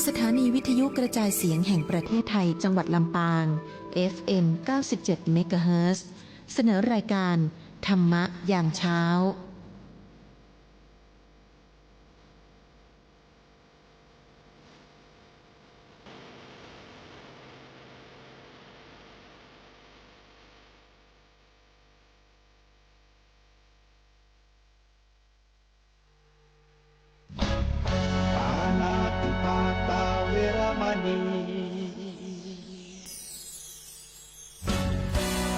สถานีวิทยุกระจายเสียงแห่งประเทศไทยจังหวัดลำปาง FM 97 เมกะเฮิรตซ์เสนอรายการธรรมะยามเช้า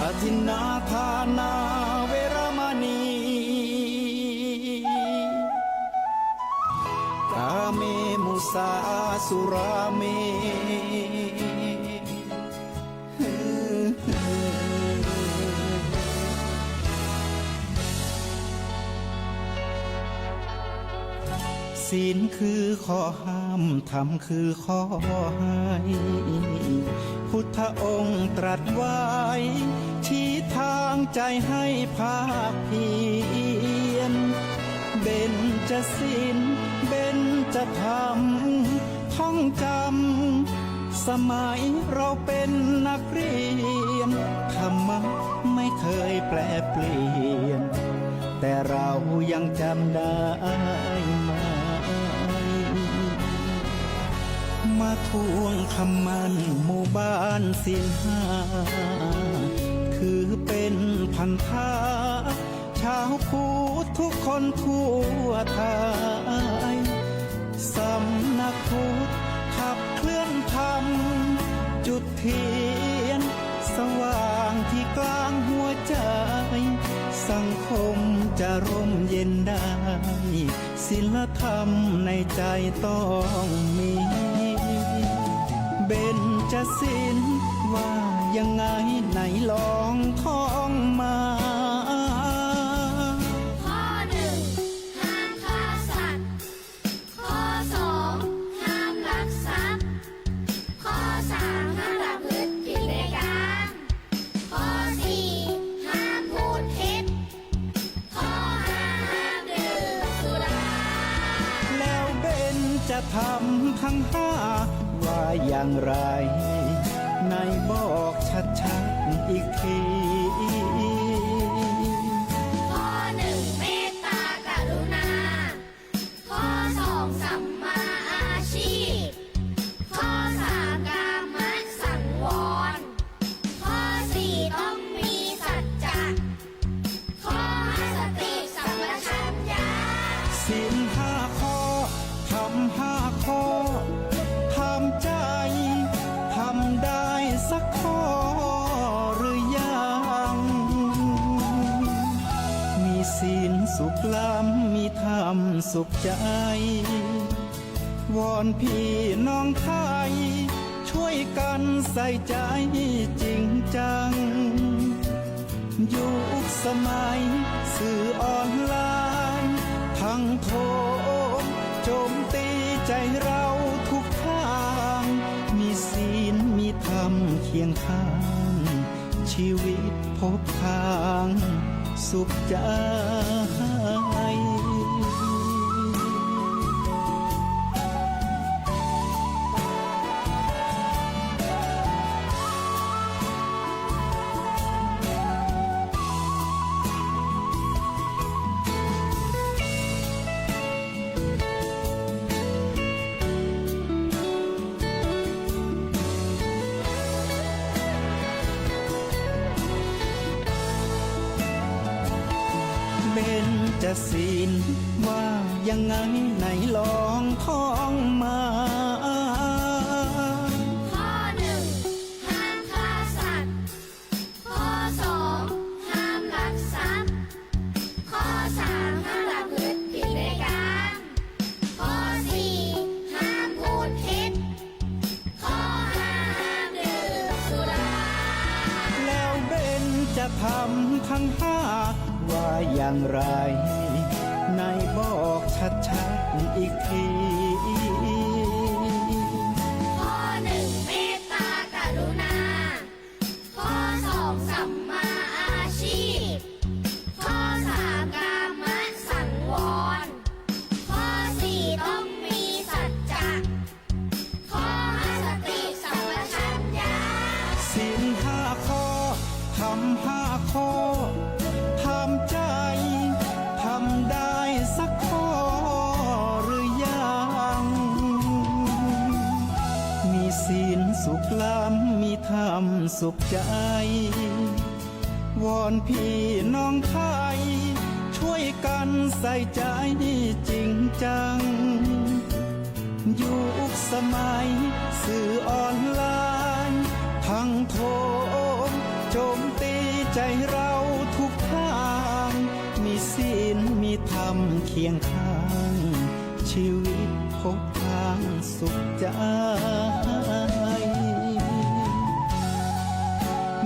อทินนาทานาเวรมณีกาเมมุสาสุราเมศีลคือข้อห้ามธรรมคือข้อให้พุทธองค์ตรัสไว้ชี้ทางใจให้ภาคเพียรเบญจศีลเบญจธรรมท่องจำสมัยเราเป็นนักเรียนธรรมะไม่เคยแปรเปลี่ยนแต่เรายังจำได้มาทวงคำมันหมู่บ้านศีลห้าคือเป็นพันธะชาวพุทธทุกคนทั่วไทยสำนักพุทธขับเคลื่อนธรรมจุดเทียนสว่างที่กลางหัวใจสังคมจะร่มเย็นได้ศีลธรรมในใจต้องมีเบญจศีลว่ายังไงไหนลองท่องมาข้อหนึ่งห้ามฆ่าสัตว์ข้อสองห้ามลักทรัพย์ข้อสามห้ามประพฤติผิดในกามข้อสี่ห้ามพูดเท็จข้อห้าห้ามดื่มสุราแล้วเบญจะทำทั้งห้าว่าอย่างไรไหนบอกชัดๆอีกทีข้อหนึ่งเมตตากรุณาข้อสองสัมมาอาชีพข้อสามกามสังวรข้อสี่ต้องมีสัจจะข้อห้าสติสัมปชัญญะศีลห้าข้อทำห้าข้อทำใจทำได้สักข้อหรือยังมีศีลสุขล้ำมีธรรมสุขใจวอนพี่น้องไทยช่วยกันใส่ใจจริงจังยุคสมัยสื่อออนไลน์ทั้งโทมโจมตีใจเราทุกทางมีศีลมีธรรมเคียงข้างชีวิตพบทางสุขใจเบญจศีลว่ายังไงไหนลองท่องมาข้อหนึ่งห้ามฆ่าสัตว์ข้อสองห้ามลักทรัพย์ข้อสามห้ามประพฤติผิดในกามข้อสี่ห้ามพูดเท็จข้อห้าห้ามดื่มสุราแล้วเบญจะทำทั้งห้าว่าอย่างไรไหนบอกชัดๆอีกทีข้อหนึ่งเมตตากรุณาข้อสองสัมมาอาชีพข้อสามกามสังวรข้อสี่ต้องมีสัจจะ สุขล้ำมีธรรมสุขใจวอนพี่น้องไทยช่วยกันใส่ใจจริงจังยุคสมัยสื่อออนไลน์ทั้งโทรโจมตีใจเราทุกทางมีศีลมีธรรมเคียงข้างชีวิตพบทางสุขใจ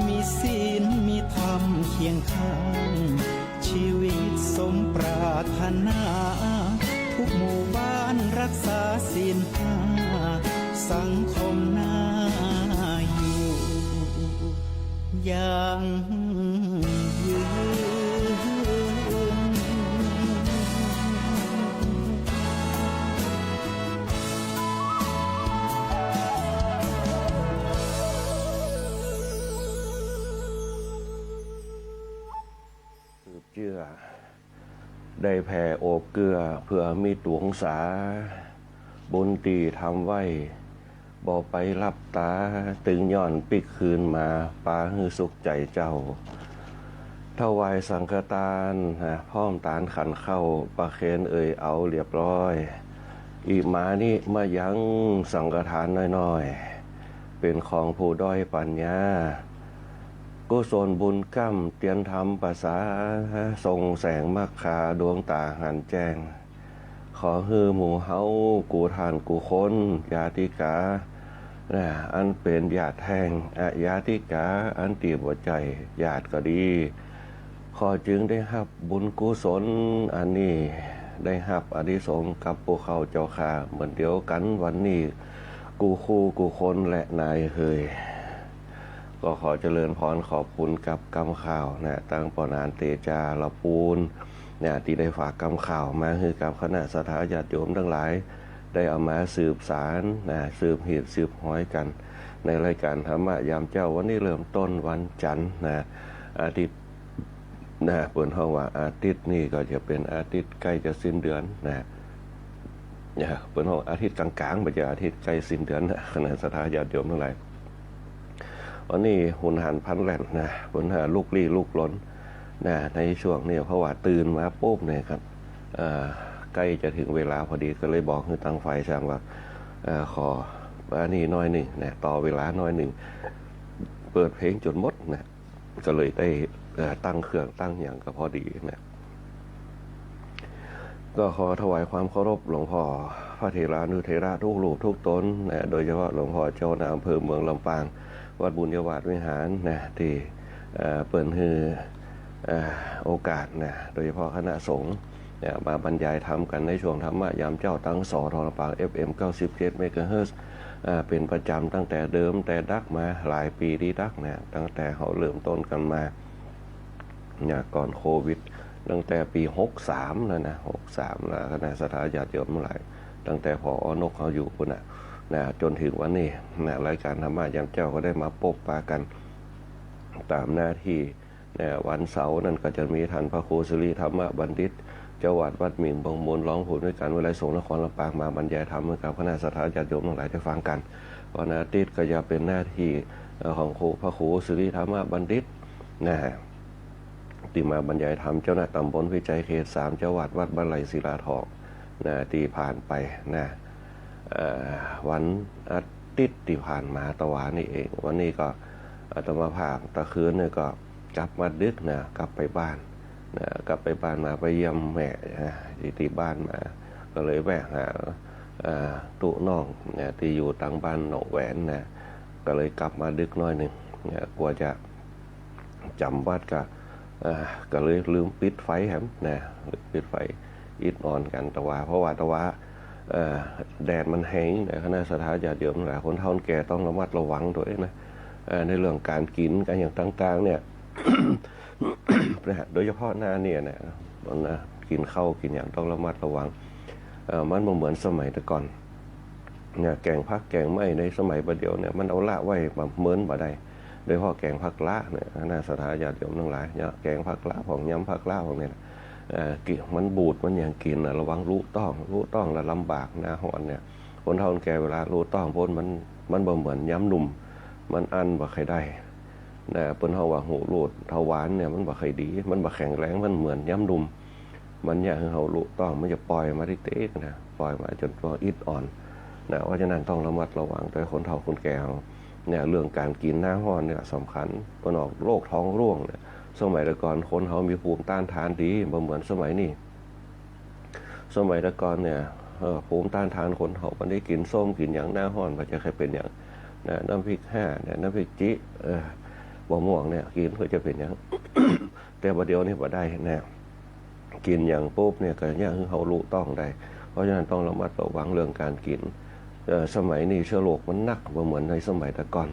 มีศีลมีธรรมเคียงข้างชีวิตสมปรารถนาทุกหมู่บ้านรักษาศีลห้าสังคมน่าอยู่อย่างยืน เชื่อได้แผ่โอบเกลือเพื่อมีตวงสาบุญตีทำไว้บ่ไปรับตาตึงย่อนปิกคืนมาปาฮือสุขใจเจ้าถวายสังฆทานพร้อมตานขันเข้าประเคนเอาเรียบร้อยอีมานี่มายังสังฆทานน้อยๆเป็นของผู้ด้อยปัญญากุศลบุญกั้มเตียนธรรมภาษาทรงแสงมักคาดวงตาหันแจ้งขอฮือหมู่เฮากูทานกูค้นญาติกาอันเป็นญาติแห่งญาติกาอันตีบใจญาติก็ดีขอจึงได้หับบุญกุศลอันนี้ได้หับอนิสงส์กับพวกเขาเจ้าค่ะเหมือนเดียวกันวันนี้กูคู่กูคนและนายเฮยก็ขอเจริญพรขอบคุณกับกำข่าวตั้งปนานเตจาละปูนที่ได้ฝากกำข่าวมาคือกับคณะสถาญาติโยมทั้งหลายได้เอามาสืบสารสืบเหตุสืบห้อยกันในรายการธรรมะยามเจ้าวันนี้เริ่มต้นวันจันทร์อาทิตย์เปิดห้องว่าอาทิตย์นี้ก็จะเป็นอาทิตย์ใกล้จะสิ้นเดือนเปิดห้องอาทิตย์กลางๆไปจะอาทิตย์ใกล้สิ้นเดือนคณะสถาญาติโยมทั้งหลายวันนี้หุนหันพันแหลนหุนหาลูกลี้ลูกล้นในช่วงนี้เพราะว่าตื่นมาปุ๊บเนี่ยครับใกล้จะถึงเวลาพอดีก็เลยบอกให้ตั้งไฟช่างว่าขออันนี้น้อยหนึ่งต่อเวลาน้อยหนึ่งเปิดเพลงจนหมดก็เลยได้ตั้งเครื่องตั้งอย่างก็พอดีก็ขอถวายความเคารพหลวงพ่อพระเถรานุเถระทุกรูปทุกตนโดยเฉพาะหลวงพ่อเจ้าในอำเภอเมืองลำปางวัดบุญยวาสวิหารที่เปิดให้โอกาสโดยเฉพาะคณะสงฆ์มาบรรยายธรรมกันในช่วงธรรมะยามเจ้าตั้งสทลำปาง FM 97 เมกะเฮิรตซ์เป็นประจำตั้งแต่เดิมแต่ดักมาหลายปีที่ดักตั้งแต่เขาเริ่มต้นกันมาก่อนโควิดตั้งแต่ปี63แล้วนะ63แล้วคณะสถาญาติโยมหลายตั้งแต่พออนกเขาอยู่พุ่นจนถึงวันนี้รายการธรรมะยามเจ้าก็ได้มาพบปะกันตามหน้าที่วันเสาร์นั่นก็จะมีท่านพระครูสิริธรรมบัณฑิตเจ้าวัดหมิ่งบางมูลร้องผู้ด้วยการวิไลสงฆ์นครลำปางมาบรรยายธรรมให้กับคณะสถาญาติโยมทั้งหลายได้ฟังกันวันอาทิตย์ก็จะเป็นหน้าที่ของพระครูสิริธรรมบัณฑิตที่มาบรรยายธรรมเจ้าหน้าตำบลวิจัยเขต3เจ้าวัดวัดบ้านไหลศิลาทองที่ผ่านไปวันอาทิตย์ที่ผ่านมาตะวันนี่เองวันนี้ก็อาตมาภาพตะคืนเนี่ยก็กลับมาดึกกลับไปบ้านมาไปเยี่ยมแม่ที่บ้านมาก็เลยแวะหาตุน้องที่อยู่ตั้งบ้านหนองแหวนก็เลยกลับมาดึกน้อยหนึ่งกลัวจะจำวัดก็เลยลืมปิดไฟปิดไฟอิดนอนกันเพราะว่าแดดมันแห้งคณะสถาญาติโยมหลายคนเฒ่าแก่ต้องระมัดระวังด้วยในเรื่องการกินกันอย่างต่างๆเนี่ย โดยเฉพาะหน้าเนี่ยกินข้าวกินอย่างต้องระมัดระวังมันเหมือนสมัยแต่ก่อนแกงผักแกงไม่ในสมัยประเดี๋ยวเนี่ยมันเอาละไว้แบบเมินบ่ได้โดยเฉพาะแกงผักละเนี่ยคณะสถาญาติโยมทั้งหลายแกงผักละของยำผักละของเนี่ยมันบูดมันอย่างกินระวังรู้ต้องและลำบากหน้าหอนเนี่ย คนเฒ่าคนแก่เวลารู้ต้องพ้นมันบ่เหมือนย้ำหนุ่มมันอันบ่ใครได้นะเปิ้นเฮาว่าหูรูดเทาหวานเนี่ยมันบ่ใครดีมันบ่แข็งแรงมันเหมือนย้ำหนุ่มมันอยากให้เฮารู้ต้องมันจะปล่อยมาที่เต๊กนะปล่อยมาจนตัวอิดอ่อนนะเพราะฉะนั้นต้องระมัดระวังโดยคนเฒ่าคนแก่เฮาเนี่ยเรื่องการกินหน้าร้อนเนี่ยสำคัญเปิ้นออกโรคท้องร่วงเนี่ยสมัยแต่ก่อนคนเฮามีภูมิต้านทานดีบ่เหมือนสมัยนี้สมัยแต่ก่อนเนี่ยภูมิต้านทานคนเฮามันได้กินส้มกินหยังหน้าร้อนมันจะเคยเป็นหยังนะน้ำพริก5เนี่ยน้ำพริกจิบ่ม่วงเนี่ยกินก็จะเป็นหยัง แต่บัดเดียวนี่บ่ได้นะกินอย่างปุ๊บเนี่ยก็ยากให้เฮารู้ต้องได้เพราะฉะนั้นต้องระมัดระวังเรื่องการกินสมัยนี้เชื้อโรคมันหนักบ่เหมือนในสมัยแต่ก่อน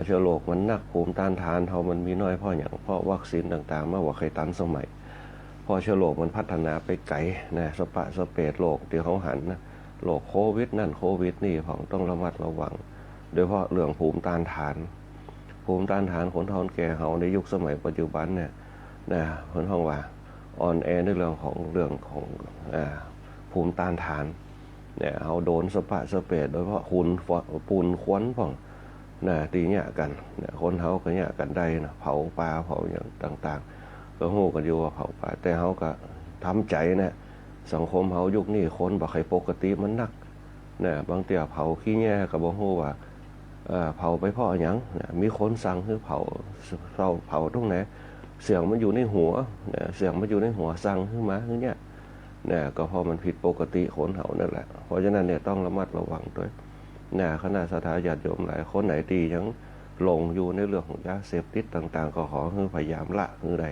เชื้อโรคมันหนักภูมิต้านทานเฮามันมีน้อยเพราะหยังเพราะวัคซีนต่างๆมาว่าใครตันสมัยพอเชื้อโรคมันพัฒนาไปไกลนะสเปดโรคที่เขาหันนะโรคโควิดนั่นโควิดนี่ของต้องระมัดระวังโดยเฉพาะเรื่องภูมิต้านทานคนเฒ่าคนแก่เฮาในยุคสมัยปัจจุบันเนี่ยนะเพิ่นฮ้องว่าอ่อนแอในเรื่องของภูมิต้านทานเนี่ยเฮาโดนสเปดโดยเฉพาะปูนควันพ่องนะตีเนี่ยกันเนี่ยคนเฮาก็เนี่ยกันได้นะเผาปลาเผาอย่างต่างๆก็ฮู้กันอยู่ว่าเผาปลาแต่เฮาก็ทำใจนะสังคมเฮายุคนี้คนบ่ค่อยปกติมันหนักนะบางเที่ยเผาขี้แย่ก็บ่ฮู้ว่าเผาไปเพราะหยังนะมีคนสั่งให้เผาตรงไหนเสียงมันอยู่ในหัวนะเสียงมันอยู่ในหัวสั่งขึ้นมาคือเนี่ยนะก็เพราะมันผิดปกติคนเฮานั่นแหละเพราะฉะนั้นเนี่ยต้องระมัดระวังด้วยนะคณะศรัทธาญาติโยมหลายคนไหนที่ยังหลงอยู่ในเรื่องของยาเสพติดต่างๆก็ขอให้พยายามละคือใด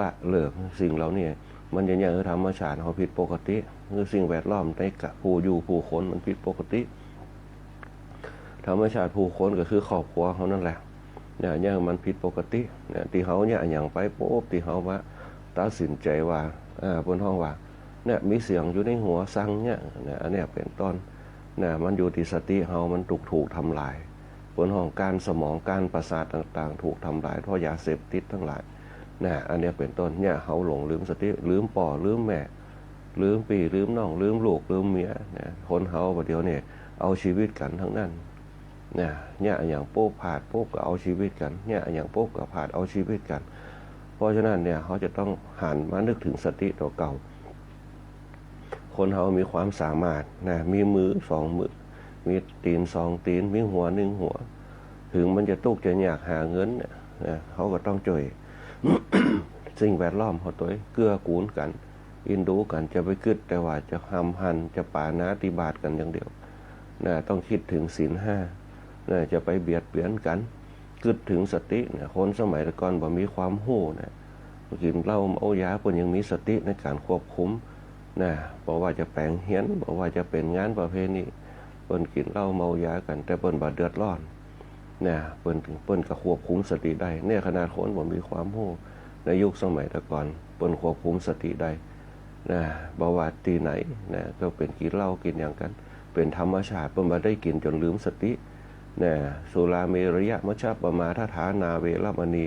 ละเลิกสิ่งเหล่านี้มันอย่างคือธรรมชาติเฮาผิดปกติคือสิ่งแวดล้อมในผู้อยู่ผู้คนมันผิดปกติธรรมชาติผู้คนก็คือครอบครัวเขานั่นแหละเนี่ยมันผิดปกติเนี่ยที่เขาเนี่ยอย่างไปปุ๊บที่เขาว่าตัดสินใจว่าบนห้องว่าเนี่ยมีเสียงอยู่ในหัวสั่งเนี่ยอันนี้เป็นต้นเนี่ยมันอยู่ที่สติเขามันถูกทำลายบนห้องการสมองการประสาทต่างๆถูกทำลายเพราะยาเสพติดทั้งหลายเนี่ยอันนี้เป็นต้นเนี่ยเขาหลงลืมสติลืมป่อลืมแม่ลืมปีลืมน้องลืมลูกลืมเมียเนี่ยคนเขาประเดี๋ยวเนี่ยเอาชีวิตกันทั้งนั้นเนี่ยอย่างปุ๊บผ่าปุ๊บก็เอาชีวิตกันเนี่ยอย่างปุ๊บก็ผ่าเอาชีวิตกันเพราะฉะนั้นเนี่ยเขาจะต้องหันมานึกถึงสติตัวเก่าคนเขามีความสามารถนะมีมือ2 มือมีตีน2 ตีนมีหัว1 หัวถึงมันจะตุกจะอยากหาเงินเนี่ยเขาก็ต้องช่วย สิ่งแวดล้อมเขาตัวเกื้อกูลกันอินดูกันจะไปกึดแต่ว่าจะห้ำหันจะปานาติบาตกันอย่างเดียวต้องคิดถึงศีล 5จะไปเบียดเบียนกันกึดถึงสติคนสมัยก่อนบ่มีความรู้กินเหล้าเมายาเพิ่นยังมีสติในการควบคุมบอกว่าจะแปลงเฮียนบอกว่าจะเป็นงานประเพณีเพิ่นกินเหล้าเมายากันแต่เพิ่นบ่เดือดร้อนเพิ่นก็ควบคุมสติได้เนี่ยขนาดคนบ่มีความรู้ในยุคสมัยแต่ก่อนเพิ่นควบคุมสติได้บ่ว่าที่ไหนก็เป็นกินเหล้ากินอย่างกันเป็นธรรมชาติเพิ่นบ่ได้กินจนลืมสติสุราเมรยะมัชฌัปปมาทฐานาเวรมณี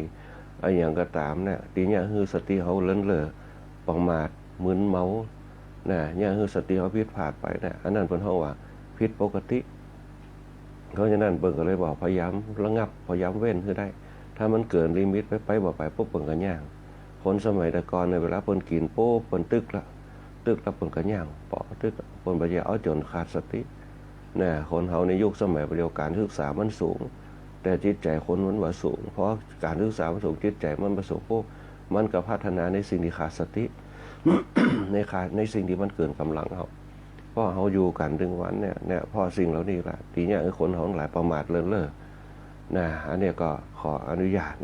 อะไรอย่างก็ตามทีนี้คือสติเขาเลินเล่อประมาทมึนเมาเนี่ยคือสติเขาผิดพลาดไปอันนั้นเป็นเฮาว่าผิดปกติเพราะฉะนั้นเพิ่นก็เลยบอกพยายามระงับพยายามเว้นคือได้ถ้ามันเกินลิมิตไปบ่ไปปุ๊บเพิ่นก็ย่างคนสมัยแต่ก่อนในเวลาเพิ่นกินปุ๊บเพิ่นตึกแล้วเพิ่นก็ย่างปอตึกเพิ่นบ่ได้เอาจนขาดสติคนเฮาในยุคสมัยเดียวกันศึกษามันสูงแต่จิตใจคนมันบ่สูงเพราะการศึกษามันสูงจิตใจมันบ่สูงปุ๊บมันก็พัฒนาในสิ่งที่ขาดสติ ในสิ่งที่มันเกินกำลังเฮาเพราะเฮาอยู่กันถึงวันเนี่ยพอสิ่งเหล่านี้ล่ะทีเนี้ยคนเฮาหลายประมาทเลินเล่ออันนี้ก็ขออนุญาต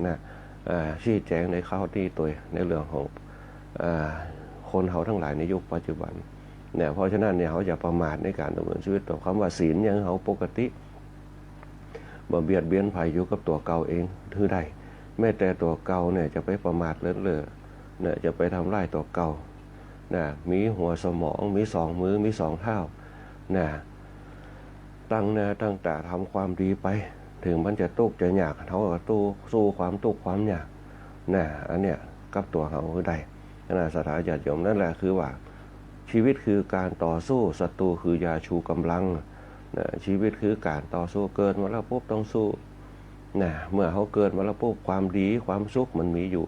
ชี้แจงในข้อที่ตัวในเรื่องของคนเฮาทั้งหลายในยุคปัจจุบันเพราะฉะนั้นเนี่ยเขาจะประมาทในการดำเนินชีวิตต่อคำว่าศีลยังเขาปกติบ่เบียดเบียนภัยอยู่กับตัวเก่าเองถือได้แม้แต่ตัวเก่าเนี่ยจะไปประมาทเลินเล่อจะไปทำลายตัวเก่ามีหัวสมองมี2 มือมี2 เท้าตั้งหน้าตั้งตาทำความดีไปถึงมันจะตุกจะยากเขาก็สู้ความตุกความยากอันเนี้ยกับตัวเขาคือได้ขณะศรัทธาญาติโยมนั่นแหละคือว่า ชีวิตคือการต่อสู้ศัตรูคือยาชูกำลังนะชีวิตคือการต่อสู้เกิดมาแล้วปุ๊บต้องสู้นะเมื่อเขาเกิดมาแล้วปุ๊บความดีความสุขมันมีอยู่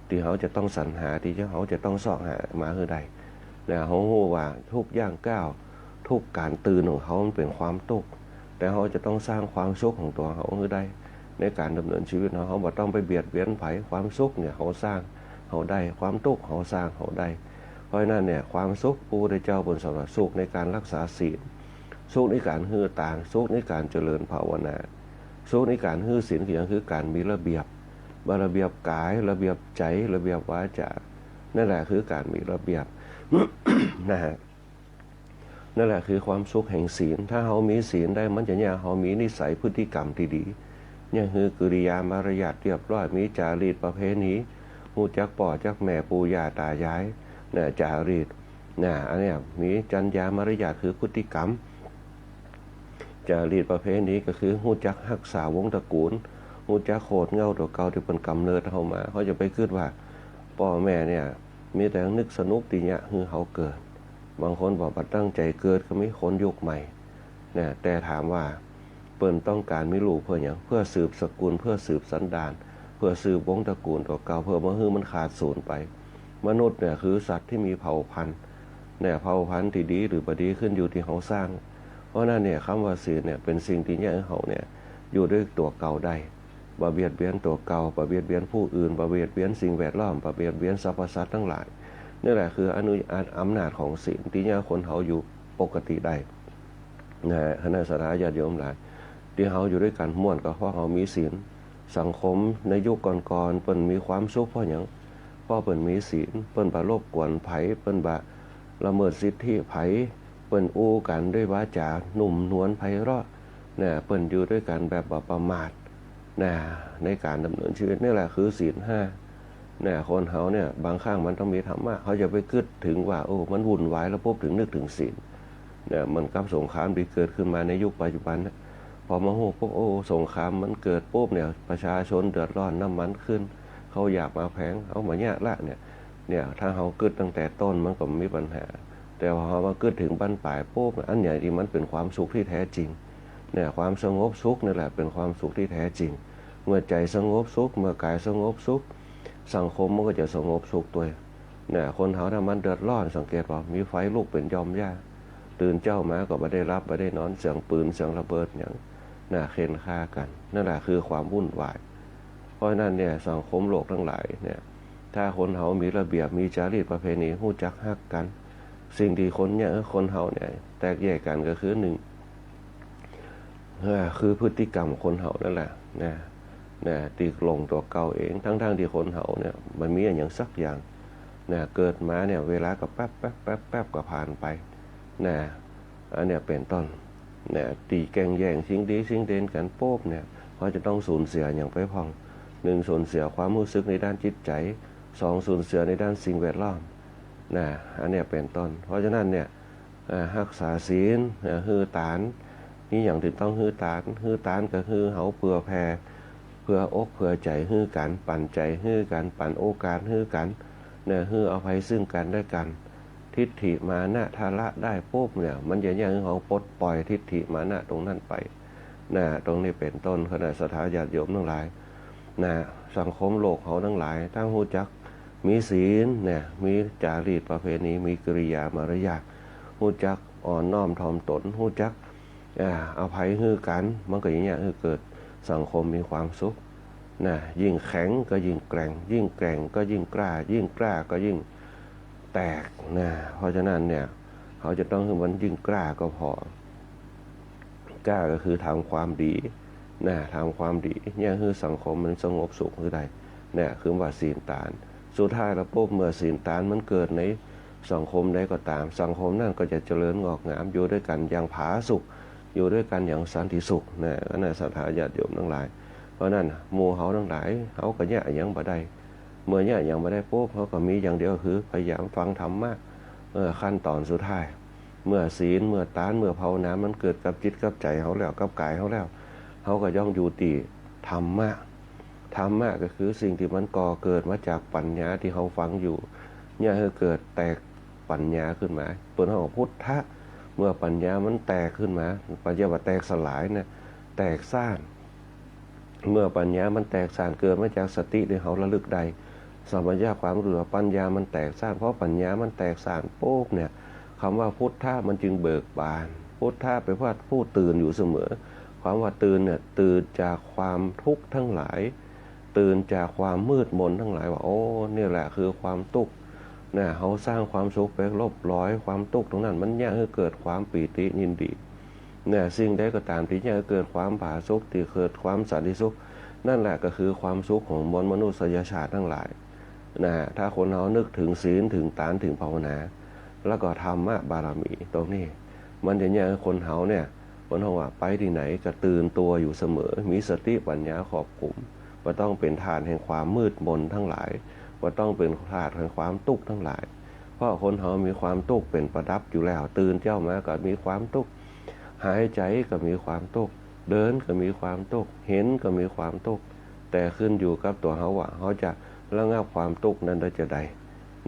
ที่เขาจะต้องสรรหาที่เขาจะต้องเสาะหามาคือใดนะเขารู้ว่าทุกย่างก้าวทุกการตื่นของเขามันเป็นความทุกข์แต่เขาจะต้องสร้างความสุขของตัวเขาคือใดในการดำเนินชีวิตเขาบ่ต้องไปเบียดเบียนไผความสุขเนี่ยเขาสร้างเขาได้ความทุกข์เขาสร้างเขาได้เพราะนั้นเนี่ยความสุขพระพุทธเจ้าบนสวรรค์สุขในการรักษาศีลสุขในการฮือตานสุขในการเจริญภาวนาสุขในการฮือศีลคือการมีระเบียบระเบียบกายระเบียบใจระเบียบวาจานั่นแหละคือการมีระเบียบ นะฮะนั่นแหละคือความสุขแห่งศีลถ้าเขามีศีลได้มันจะเนี่ยเขามีนิสัยพฤติกรรมที่ดีเนี่ยคือกิริยามารยาทเรียบร้อยมีจารีตประเพณีฮู้จักพ่อจักแม่ปู่ย่าตายายเนี่ยจารีตนะอันนี้มีจรรยามารยาทคือพฤติกรรมจารีตประเพณีก็คือฮู้จักรักษาวงศ์ตระกูลฮู้จักโคตรเงาตัวเก่าที่เป็นกำเนิดเข้ามาเขาจะไปคิดว่าพ่อแม่เนี่ยมีแต่นึกสนุกตีเนี่ยคือเขาเกิดบางคนบอกว่าตั้งใจเกิดก็มีคนยุคใหม่เนี่ยแต่ถามว่าเปิ้นต้องการมีลูกเพื่ออย่างเพื่อสืบสกุลเพื่อสืบสันดานเพื่อสืบวงศ์ตระกูลตัวเก่าเพื่อมาให้มันขาดสูญไปมนุษย์เนี่ยคือสัตว์ที่มีเผ่าพันธุ์เนี่ยเผ่าพันธุ์ที่ดีหรือบ่ดีขึ้นอยู่ที่เขาสร้างเพราะนั้นเนี่ยคำว่าศีลเนี่ยเป็นสิ่งที่เนี่ยเขาเนี่ยอยู่ด้วยตัวเก่าได้บ่เบียดเบียนตัวเก่าบ่เบียดเบียนผู้อื่นบ่เบียดเบียนสิ่งแวดล้อมบ่เบียดเบียนสรรพสัตว์ทั้งหลายนี่แหละคืออำนาจของศีลที่เนี่ยคนเขาอยู่ปกติได้นะคณะสัตยาญาติโยมหลายที่เขาอยู่ด้วยกันม่วนก็เพราะเขามีศีลสังคมในยุคก่อนๆเปิ้นมีความสุขเพราะหยังเพราะเปิ้นมีศีลเปิ้นบ่รบกวนไผเปิ้นบ่ละเมิดสิทธิไผเปิ้นอู้กันด้วยวาจานุ่มนวลไพเราะเนี่ยเปิ้นอยู่ด้วยกันแบบบ่ประมาทนะในการดำเนินชีวิตนี่แหละคือศีล5เนี่ยคนเขาเนี่ยบางครั้งมันต้องมีธรรมะเขาจะไปคิดถึงว่าโอ้มันวุ่นวายแล้วปุ๊บถึงนึกถึงศีลเนี่ยมันกับสงครามที่เกิดขึ้นมาในยุคปัจจุบันนะพอมาโหปุ๊บโอ้สงครามมันเกิดปุ๊บเนี่ยประชาชนเดือดร้อนน้ำมันขึ้นเขาอยากมาแพงเอามาเนี่ยละเนี่ยถ้าเขาคิดตั้งแต่ต้นมันก็ไม่มีปัญหาแต่พอมาคิดถึงบรรปลายปุ๊บอันใหญ่ที่มันเป็นความสุขที่แท้จริงเนี่ยความสงบสุขนี่แหละเป็นความสุขที่แท้จริงเมื่อใจสงบสุขเมื่อกายสงบสุขสังคมมันก็จะสงบสุขตัวเนี่ยคนเขาถ้ามันเดือดร้อนสังเกตว่ามีไฟลุกเป็นยอมย่าตื่นเจ้ามาก็ไม่ได้รับไม่ได้นอนเสียงปืนเสียงระเบิดอย่างน่าเค้นฆ่ากันนั่นแหละคือความวุ่นวายเพราะนั้นเนี่ยสังคมโลกทั้งหลายเนี่ยถ้าคนเขามีระเบียบมีจารีตประเพณีฮู้จักฮักกันสิ่งที่คนเขาเนี่ยแตกแยกกันก็คือหนึ่งคือพฤติกรรมของคนเขานั่นแหละนะตีกลงตัวเก่าเองทั้งที่คนเขาเนี่ยมันมีอย่างสักอย่างนะเกิดมาเนี่ยเวลาก็แป๊บก็ผ่านไปนะอันเนี้ยเป็นต้นเนี่ยตีแกงแย่งชิงดีชิงเด่นกันโป๊บเนี่ยเขาจะต้องสูญเสียอย่างไปพอง1สูญเสียความรู้สึกในด้านจิตใจ2สูญเสียในด้านสิ่งแวดล้อมนะอันเนี้ยเป็นต้นเพราะฉะนั้นเนี่ยรักษาศีลฮือตานนี่อย่างที่ต้องฮือตานก็คือเขาเผื่อแผ่เพื่ออกเพื่อใจฮือกันปั่นใจฮือกันปั่นโอกาสฮือกันเนี่ยฮืออภัยซึ่งกันได้กันทิฏฐิมานะทาระได้ปุ๊บเนี่ยมันจะยังเขาปลดปล่อยทิฏฐิมานะตรงนั้นไปนะตรงนี้เป็นต้นคณะสัตยาญาติโยมทั้งหลายนะสังคมโลกเขาทั้งหลายทั้งฮู้จักมีศีลเนี่ยมีจารีตประเพณีมีกิริยามารยาทฮู้จักอ่อนน้อมถ่อมตนฮู้จักอภัยฮือกันมันก็อย่างเงี้ยเกิดสังคมมีความสุขนะยิ่งแข็งก็ยิ่งแกร่งยิ่งแกร่งก็ยิ่งกล้ายิ่งกล้าก็ยิ่งแตกนะเพราะฉะนั้นเนี่ยเขาจะต้องให้มันยิ่งกล้าก็พอกล้าก็คือทำความดีนะทำความดีเนี่ยคือสังคมมันสงบสุขคือใดเนี่ยคือว่าศีลตานสุดท้ายแล้วปุ๊บเมื่อศีลตานมันเกิดในสังคมใดก็ตามสังคมนั่นก็จะเจริญงอกงามอยู่ด้วยกันอย่างผาสุกอยู่ด้วยกันอย่างสันติสุขนะก็น่าศรัทธาญาติโยมทั้งหลายเพราะนั้นหมู่เขาทั้งหลายเขาก็เนี่ยยังบ่ได้เมื่อเนี่ยยังบ่ได้ปุ๊บเขาก็มีอย่างเดียวคือพยายามฟังธรรมะขั้นตอนสุดท้ายเมื่อศีลเมื่อตานเมื่อภาวนามันเกิดกับจิตกับใจเขาแล้วกับกายเขาแล้วเขาก็ย่องอยู่ที่ธรรมะก็คือสิ่งที่มันก่อเกิดมาจากปัญญาที่เขาฟังอยู่เนี่ยเกิดแตก ปัญญาขึ้นมาเปิ้นเฮาพุทธะเมื่อปัญญามันแตกขึ้นมาปัญญาว่าแตกสลายเนี่ยแตกซ่านเมื่อปัญญามันแตกซ่านเกิดมาจากสติที่เฮาระลึกได้สัมปชัญญะความรู้ปัญญามันแตกซ่านเพราะปัญญามันแตกซ่านโป๊กเนี่ยคำว่าพุทธะมันจึงเบิกบานพุทธะเป็นผู้ตื่นอยู่เสมอความว่าตื่นเนี่ยตื่นจากความทุกข์ทั้งหลายตื่นจากความมืดมนทั้งหลายว่าโอ้นี่แหละคือความทุกข์นะเขาสร้างความสุขไปลบล้อยความทุกข์ตรงนั้นมันเนี่ยให้เกิดความปีติยินดีเนี่ยสิ่งใดก็ตามที่เนี่ยเกิดความผาสุกที่เกิดความสันติสุขนั่นแหละก็คือความสุขของมนุษยชาติทั้งหลายนะถ้าคนเรานึกถึงศีลถึงตานถึงภาวนาแล้วก็ธรรมะบารมีตรงนี้มันจะเนี่ยคนเฮาเนี่ยคนเฮาว่าไปที่ไหนก็ตื่นตัวอยู่เสมอมีสติปัญญาครอบคลุมว่าต้องเป็นทานแห่งความมืดมนทั้งหลายว่าต้องเป็นทานแห่งความทุกข์ทั้งหลายเพราะคนเฮามีความทุกข์เป็นประดับอยู่แล้วตื่นเจ้ามาก็มีความทุกข์หายใจก็มีความทุกข์เดินก็มีความทุกข์เห็นก็มีความทุกข์แต่ขึ้นอยู่กับตัวเฮาว่าเฮาจะระงับความทุกข์นั้นได้จะใด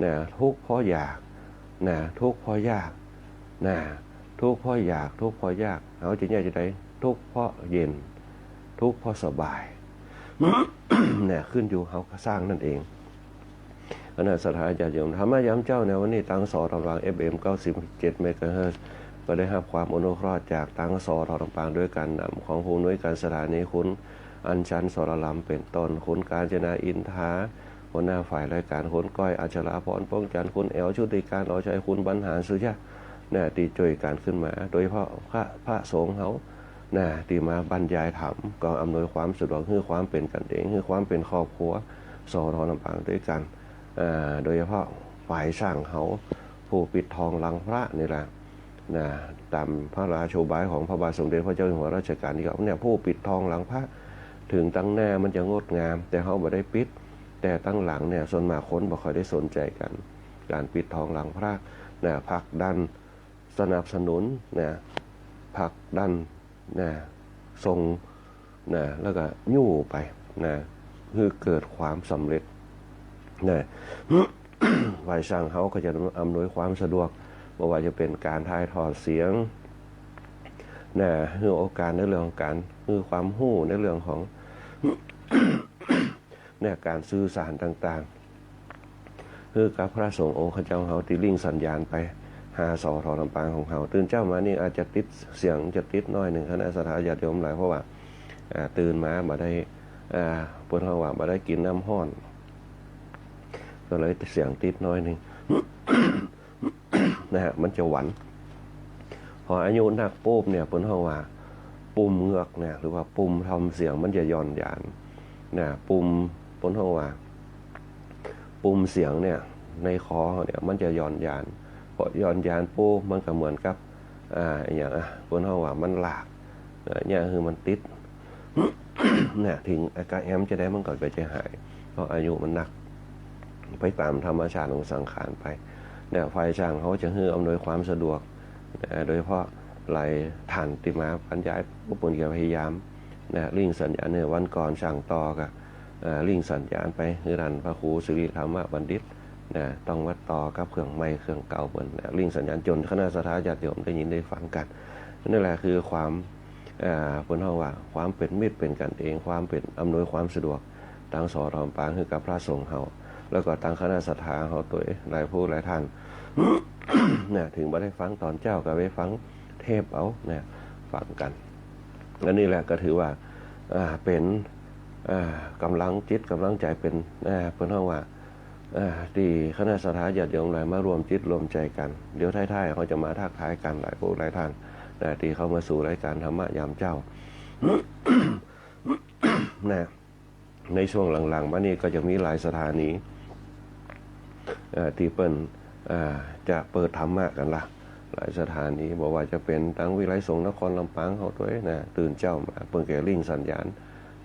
นะทุกข์เพราะอยากนะทุกข์เพราะยากนะทุกข์เพราะอยากทุกข์เพราะยากเฮาจะแยกจะได้ทุกข์เพราะเย็นทุกข์เพราะสบาย เนี่ยขึ้นอยู่เฮาสร้างนั่นเองคณะสถาญาติโยมธรรมยามเจ้าในวันนี้ตั้งสอทำราง FM 97 เมกะเฮิรตซ์ก็ได้รับความอนุเคราะห์จากตั้งสอทำรางด้วยการนำของผู้อำนวยการสถานีคุณอัญชันสรลำเป็นต้นคุณกาญจนาอินทาหัวหน้าฝ่ายรายการคุณก้อยอัชราพรป้องจันทร์คุณแอลชุติการอชัยคุณบรรหารสุชาเนี่ยตีจ่วยการขึ้นมาโดยเฉพาะพระสงฆ์เขานะที่มาบรรยายธรรมก็อำนวยความสะดวกให้ความเป็นกันเองให้ความเป็นครอบครัวสอทลำปางด้วยกันโดยเฉพาะฝ่ายสร้างเขาผู้ปิดทองหลังพระนี่แหละนะตามพระราโชบายของพระบาทสมเด็จพระเจ้าอยู่หัวรัชกาลที่9เนี่ยผู้ปิดทองหลังพระถึงตั้งหน้ามันจะงดงามแต่เขาไม่ได้ปิดแต่ตั้งหลังเนี่ยส่วนมากคนบ่ค่อยได้สนใจกันการปิดทองหลังพระนะผลักดันสนับสนุนนะผลักดันนะทรงนะแล้วก็ยู่ไปนะคือเกิดความสำเร็จนะ ฝ่ายสร้างเขาก็จะอำนวยความสะดวกไม่ว่าจะเป็นการถ่ายทอดเสียงนะคือโอกาสในเรื่องของการคือความหู้ในเรื่องของ เนี่ยการสื่อสารต่างๆคือกับพระสงฆ์องค์ข้าเจ้าเขาติลิ่งสัญญาณไปหาสอทอลำปางของเขาตื่นเจ้ามานี่อาจจะติดเสียงจะติดน้อยหนึ่งคณะสถาญาติโยมหลายเพราะว่าตื่นมาได้ปวดหัวมาได้กินน้ำห้อนก็เลยเสียงติดน้อยหนึ่ง นะฮะมันจะหวันพออายุนักปุ๊บเนี่ยปวดหัวปุ่มเงือกเนี่ยหรือว่าปุ่มทำเสียงมันจะย่อนยานนะปุ่มปวดหัวปุ่มเสียงเนี่ยในคอเนี่ยมันจะย่อนยานพอย้อนยานปุ๊บมันก็เหมือนกับอย่างคนเขาว่ามันหลากเนี่ยคือมันติด เนี่ยถึงอาการแอมจะได้มันก่อนไปจะหายเพราะอายุมันหนักไปตามธรรมชาติของสังขารไปเนี่ยไฟช่างเขาจะให้อำนวยความสะดวกโดยเฉพาะไหลฐานติมาปัญญาผู้ปุ่นเกี่ยวพยายามเนี่ยลิงสัญญาณเนี่ยวันก่อนช่างต่อกับลิงสัญญาณไปคือรันพระครูสิริธรรมบัณฑิตนะต้องวัดต่อกับเครื่องไม้เครื่องเก่าเหมือนลิงสัญญาณจนคณะสถาญาติโยมได้ยินได้ฟังกันนั่นแหละคือความบนห้องว่าความเป็นมิตรเป็นกันเองความเป็นอำนวยความสะดวกทางสอทอมปางคือกับพระสงฆ์เฮาแล้วก็ทางคณะศรัทธาเฮาตัวหลายผู้หลายท่าน เนี่ยถึงมาได้ฟังตอนเจ้าก็ไปฟังเทพเอาเนี่ยฟังกันและนี่แหละก็ถือว่าเป็นกำลังจิตกำลังใจเป็นบนห้องว่าที่คณะสถาญาติโยมหลายมารวมจิตรวมใจกันเดี๋ยวท้ายๆเขาจะมาทักทายกันหลายผู้หลายท่านที่เขามาสู่รายการธรรมะยามเจ้า นะในช่วงหลังๆมานี่ก็จะมีหลายสถานีที่เปิ้นจะเปิดธรรมะกันละหลายสถานีบอกว่าจะเป็นทั้งวิไลสงฆ์นครลำปางเขาตัวนะตื่นเจ้ามาเปิ้นแก่ลิงสัญญาณ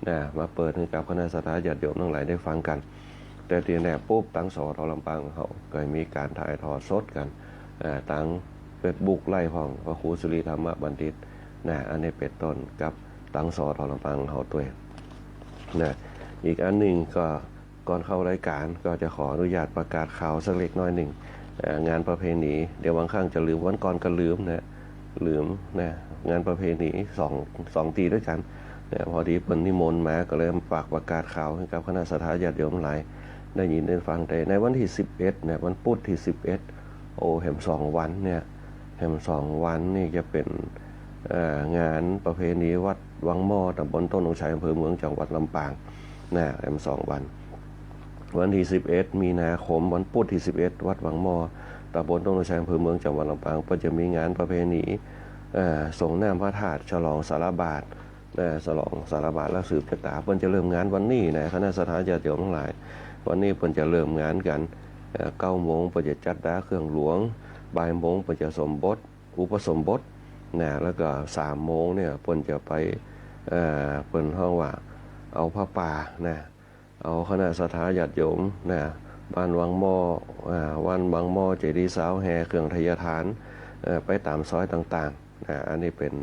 นะมาเปิดให้กับคณะสถาญาติโยมทั้งหลายได้ฟังกันแต่ทีนี้ปุ๊บตั้งสอทอลำปางเขาก็มีการถ่ายทอดสดกันตั้งเฟซบุ๊กไล่ของพระครูสิริธรรมบัณฑิตนะอันนี้เป็นต้นกับตั้งสอทอลำปางเขาตัวนะอีกอันหนึ่งก็ก่อนเข้ารายการก็จะขออนุญาตประกาศข่าวสักเล็กน้อยหนึ่ง งานประเพณีเดี๋ยวบางครั้งจะลืมวันก่อนก็ลืมนะลืมนะงานประเพณีสองตีด้วยกันเนี่ยพอดีเปิ้นนิมนต์มาก็เลยฝากประกาศข่าวให้กับคณะสัตยาติโยมหลายได้ยินได้ฟังแต่ในวันที่11เนี่ยวันพุธที่11โอ้แหม2วันเนี่ยแหม2วันนี่จะเป็นงานประเพณีวัดวังหม้อตำบลต้นนงชัยอำเภอเมืองจังหวัดลำปางนะแหม2วันวันที่11มีนาคมวันพุธที่11วัดวังหม้อตำบลต้นนงชัยอำเภอเมืองจังหวัดลำปางก็จะมีงานประเพณีส่งน้ำพระธาตุฉลองสารบาตรฉลองสารบาตรและสืบชะตาเพิ่นจะเริ่มงานวันนี้นะคณะสัตยาติโยมทั้งหลายวันนี้เพิ่นจะเริ่มงานกัน9 โมงเพิ่นจะจัดดาเครื่องหลวงบ่ายโมงเพิ่นจะสมบทอุปสมบทนะแล้วก็3 โมงเนี่ยเพิ่นจะไปเพิ่นห้องว่าเอาผ้าป่านะเอาคณะสัตยาติโยมนะบ้านวังหม้อวันวังหม้อเจดีย์สาวแห่เครื่องทยทานไปตามซอยต่างๆนะอันนี้เป็น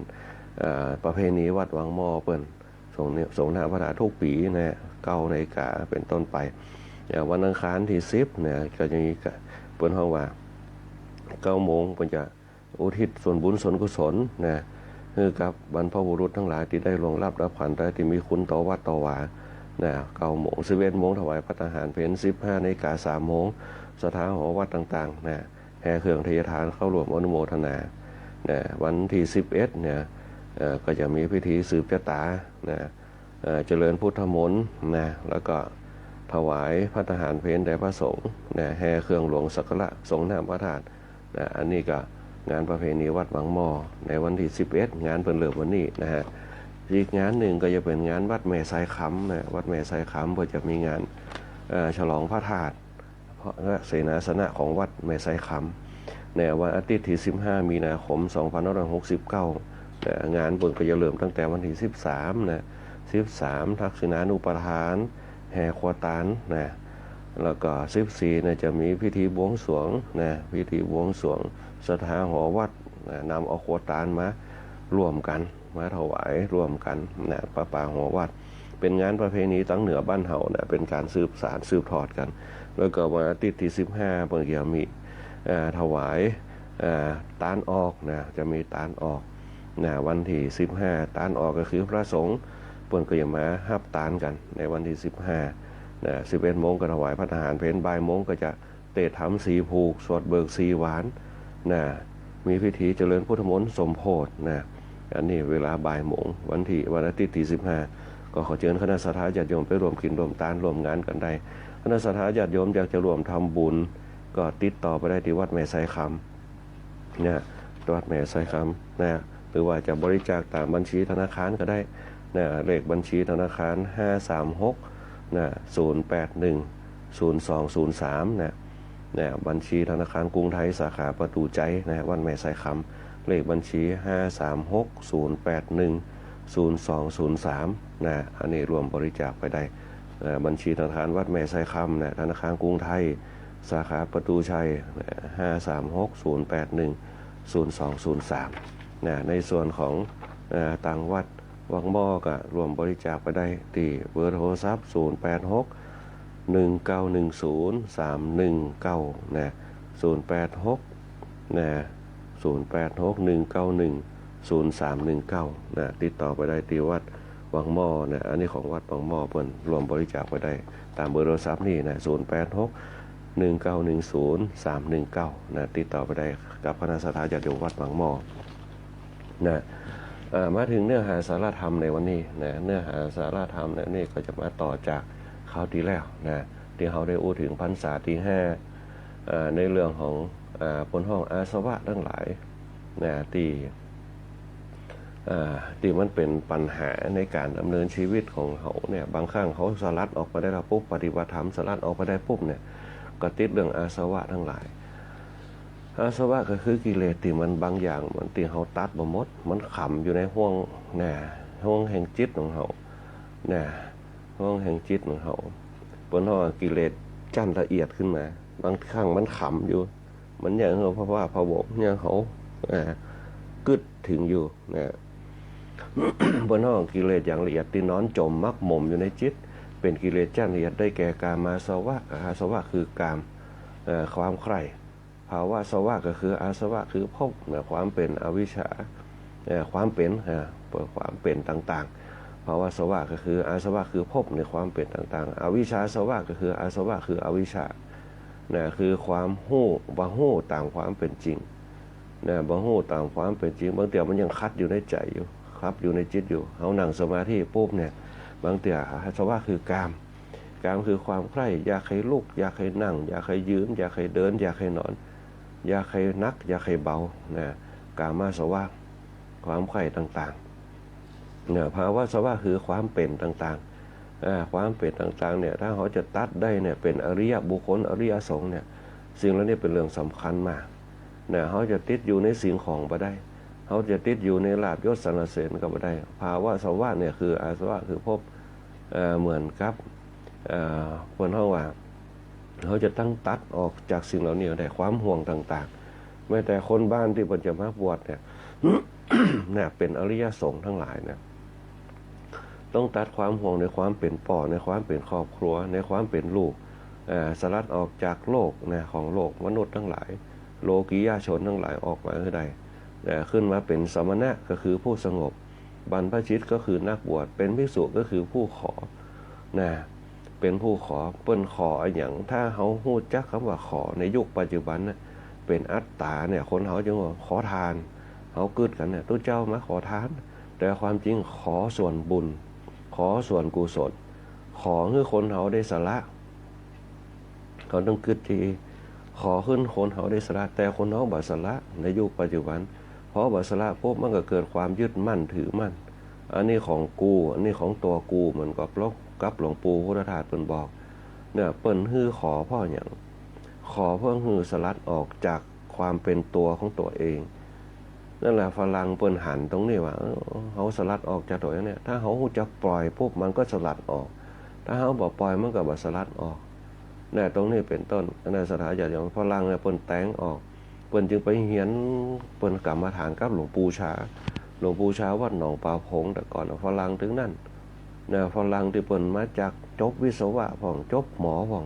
ประเพณีวัดวังหม้อเปิ้นส่งน้ำพระธาตุทุกปีนะ9 นาฬิกาเป็นต้นไปวันอังคารที่10เนี่ยก็จะมีเปิ้นห้องว่า9 โมงเปิ้นจะอุทิศส่วนบุญส่วนกุศลนะคือกับบรรพบุรุษทั้งหลายที่ได้ล่วงลับรับขันได้ที่มีคุณต่อวัดต่อวานะ9 โมง11 โมงถวายพระทหารเพล15 นาฬิกา3 โมงสถานหอวัดต่างๆนะแห่เครื่องทยทานเข้าร่วมอนุโมทนานะวันที่11เนี่ยก็จะมีพิธีสืบชะตานะเจริญพุทธมนต์นะแล้วก็ถวายพระทหารเพลแด่พระสงฆ์นะแห่เครื่องหลวงสักการะทรงน้ำพระธาตุนะอันนี้ก็งานประเพณีวัดวังหม้อในวันที่11งานเพิ่นเริ่มวันนี้นะฮะอีกงานหนึ่งก็จะเป็นงานวัดแม่ไซค้ำนะวัดแม่ไซค้ำก็จะมีงานฉลองพระธาตุเสนาสนะของวัดแม่ไซค้ำในวันอาทิตย์ที่15 มีนาคม 2569งานเพิ่นก็จะเริ่มตั้งแต่วันที่13นะ13ทักษิณานุปทานแห่ขวตานนะแล้วก็14เนี่ยจะมีพิธีบวงสรวงนะพิธีบวงสรวงสถานหอวัดนะนำเอาขวตานมารวมกันมาถวายรวมกันนะประปาหอวัดเป็นงานประเพณีตั้งเหนือบ้านเฮานะเป็นการสืบสานสืบทอดกันแล้วก็วันอาทิตย์ที่15เพิ่นก็มีถวายตานออกนะจะมีตานออกนะวันที่15ตานออกก็คือพระสงฆ์เพิ่นก็จะมาฮับตานกันในวันที่15นะ11 โมงก็ถวายพระทหารเพลบ่ายโมงก็จะเตะทำสีผูกสวดเบิกสีหวานนะมีพิธีเจริญพุทธมนต์สมโภชนะอันนี้เวลาบ่ายโมงวันอาทิตย์ที่15ก็ขอเชิญคณะสัตยาติโยมไปร่วมกินร่วมทานร่วมงานกันได้คณะสัตยาติโยมอยากจะร่วมทำบุญก็ติดต่อไปได้ที่วัดแม่ไซคำนะวัดแม่ไซคำนะหรือว่าจะบริจาคตามบัญชีธนาคารก็ได้นะเลขบัญชีธนาคาร536นะ0810203นะบัญชีธนาคารกรุงไทยสาขาประตูใจนะวัดแม่ไซคำเลขบัญชี53608100203นะอันนี้รวมบริจาคไปได้บัญชีธนาคารวัดแม่ไซคำนะธนาคารกรุงไทยสาขาประตูชัย53608100203นะในส่วนของต่างวัดวังหม้อก็รวมบริจาคไปได้ที่เบอร์โทรศัพท์086-1910-319นะ086นะ086-191-0319นะติดต่อไปได้ที่วัดวังหม้อนะอันนี้ของวัดวังหม้อเพิ่นรวมบริจาคไปได้ตามเบอร์โทรศัพท์นี่นะ086-1910-319นะติดต่อไปได้กับคณะสัตยาติโยมวัดวังหม้อนะมาถึงเนื้อหาสาระธรรมในวันนี้นะเนื้อหาสาระธรรมเนี่ยนี่ก็จะมาต่อจากคราวที่แล้วนะที่เราได้อู้ถึงพรรษาที่5ในเรื่องของผลห้องอาสวะทั้งหลายนะที่มันเป็นปัญหาในการดำเนินชีวิตของเขาเนี่ยบางครั้งเขาสลัดออกไปได้แล้วปุ๊บปฏิบัติธรรมสลัดออกไปได้ปุ๊บเนี่ยก็ติดเรื่องอาสวะทั้งหลายอาสวะก็คือกิเลสที่มันบางอย่างมันที่เขาตัดบ่หมดมันขำอยู่ในห้วงแห่งจิตของเขาห้วงแห่งจิตของเขาเพราะว่ากิเลสจั่นละเอียดขึ้นมาบางครั้งมันขำอยู่มันอย่างเขาเพราะว่าพะวงอย่างเขากึดถึงอยู่บนห้องกิเลสอย่างละเอียดที่นอนจมมักหม่มอยู่ในจิตเป็นกิเลสจั่นละเอียดได้แก่กามาสวะอาสวะคือกามความใคร่ภ าวะสวะก็คืออาสวะคือภพความเป็นอวิชชาความเป็นความเป็นต่างๆภาวะสวะก็คืออาสวะคือภพในความเป็นต่างๆอวิชชาสวะก็คืออาสวะคืออวิชชาคือความหู้บ่ฮู้ตามความเป็นจริงบ่ฮู้ตามความเป็นจริงบางเตียมันยังคัดอยู่ในใจอยู่ครับอยู่ในจิตอยู่เฮานั่งสมาธิปุ๊บเนี่ยบางเตียอาสวะคือกามคือความใคร่อยากให้ลุกอยากให้นั่งอยากให้ยืนอยากให้เดินอยากให้นอนอยากให้นักอยากให้เบากามาสวะความใคร่ต่างๆภาวะสวะคือความเป็นต่างๆความเป็นต่างๆเนี่ยถ้าเขาจะตัดได้เนี่ยเป็นอริยบุคคลอริยสงฆ์เนี่ยสิ่งเหล่านี้เป็นเรื่องสำคัญมากเขาจะติดอยู่ในสิ่งของบ่ได้เขาจะติดอยู่ในลาภยศสรรเสริญก็บ่ได้ภาวะสวะเนี่ยคืออาสวะคือภพเหมือนกับคนเฮาว่าเขาจะตั้งตัดออกจากสิ่งเหล่านี้ได้ความห่วงต่างๆแม้แต่คนบ้านที่ปัญจมาบวชเนี่ย เนี่ยเป็นอริยสงฆ์ทั้งหลายเนี่ยต้องตัดความห่วงในความเป็นป่อในความเป็นครอบครัวในความเป็นลูกสลัดออกจากโลกของโลกมนุษย์ทั้งหลายโลกียชนทั้งหลายออกมาให้ได้ขึ้นมาเป็นสมณะก็คือผู้สงบบรรพชิตก็คือนักบวชเป็นภิกษุก็คือผู้ขอเป็นผู้ขอเปิ้นขออย่างถ้าเขาฮู้จักคำว่าขอในยุคปัจจุบันนะเป็นอัตตาเนี่ยคนเขาจึงว่าขอทานเขากึดกันเนี่ยตู้เจ้ามาขอทานแต่ความจริงขอส่วนบุญขอส่วนกุศลขอให้คนเขาได้สละเขาต้องกึดทีขอขึ้นคนเขาได้สละแต่คนเขาบ่สละในยุคปัจจุบันเพราะบ่สละปุ๊บมันก็เกิดความยึดมั่นถือมั่นอันนี้ของกูอันนี้ของตัวกูเหมือนกับหลวงปู่พุทธทาสเปิ้นบอกเนี่ยเปิ้นฮือขอพ่ออย่างขอเพื่อฮือสลัดออกจากความเป็นตัวของตัวเองนั่นแหละฝรั่งเปิ้นหันตรงนี้ว่าเขาสลัดออกจากตัวเองเนี่ยถ้าเขาจะปล่อยปุ๊บมันก็สลัดออกถ้าเขาบอกปล่อยมันก็บ่สลัดออกเนี่ยตรงนี้เป็นต้นในสถานอย่างฝรั่งเนี่ยเปิ้นแต่งออกเปิ้นจึงไปเฮียนเปิ้นกรรมฐานกับหลวงปู่ชาวัดหนองปลาพงแต่ก่อนฝรั่งถึงนั่นฝรั่งที่เปิ้นมาจากจบวิศวะพ่องจบหมอพ่อง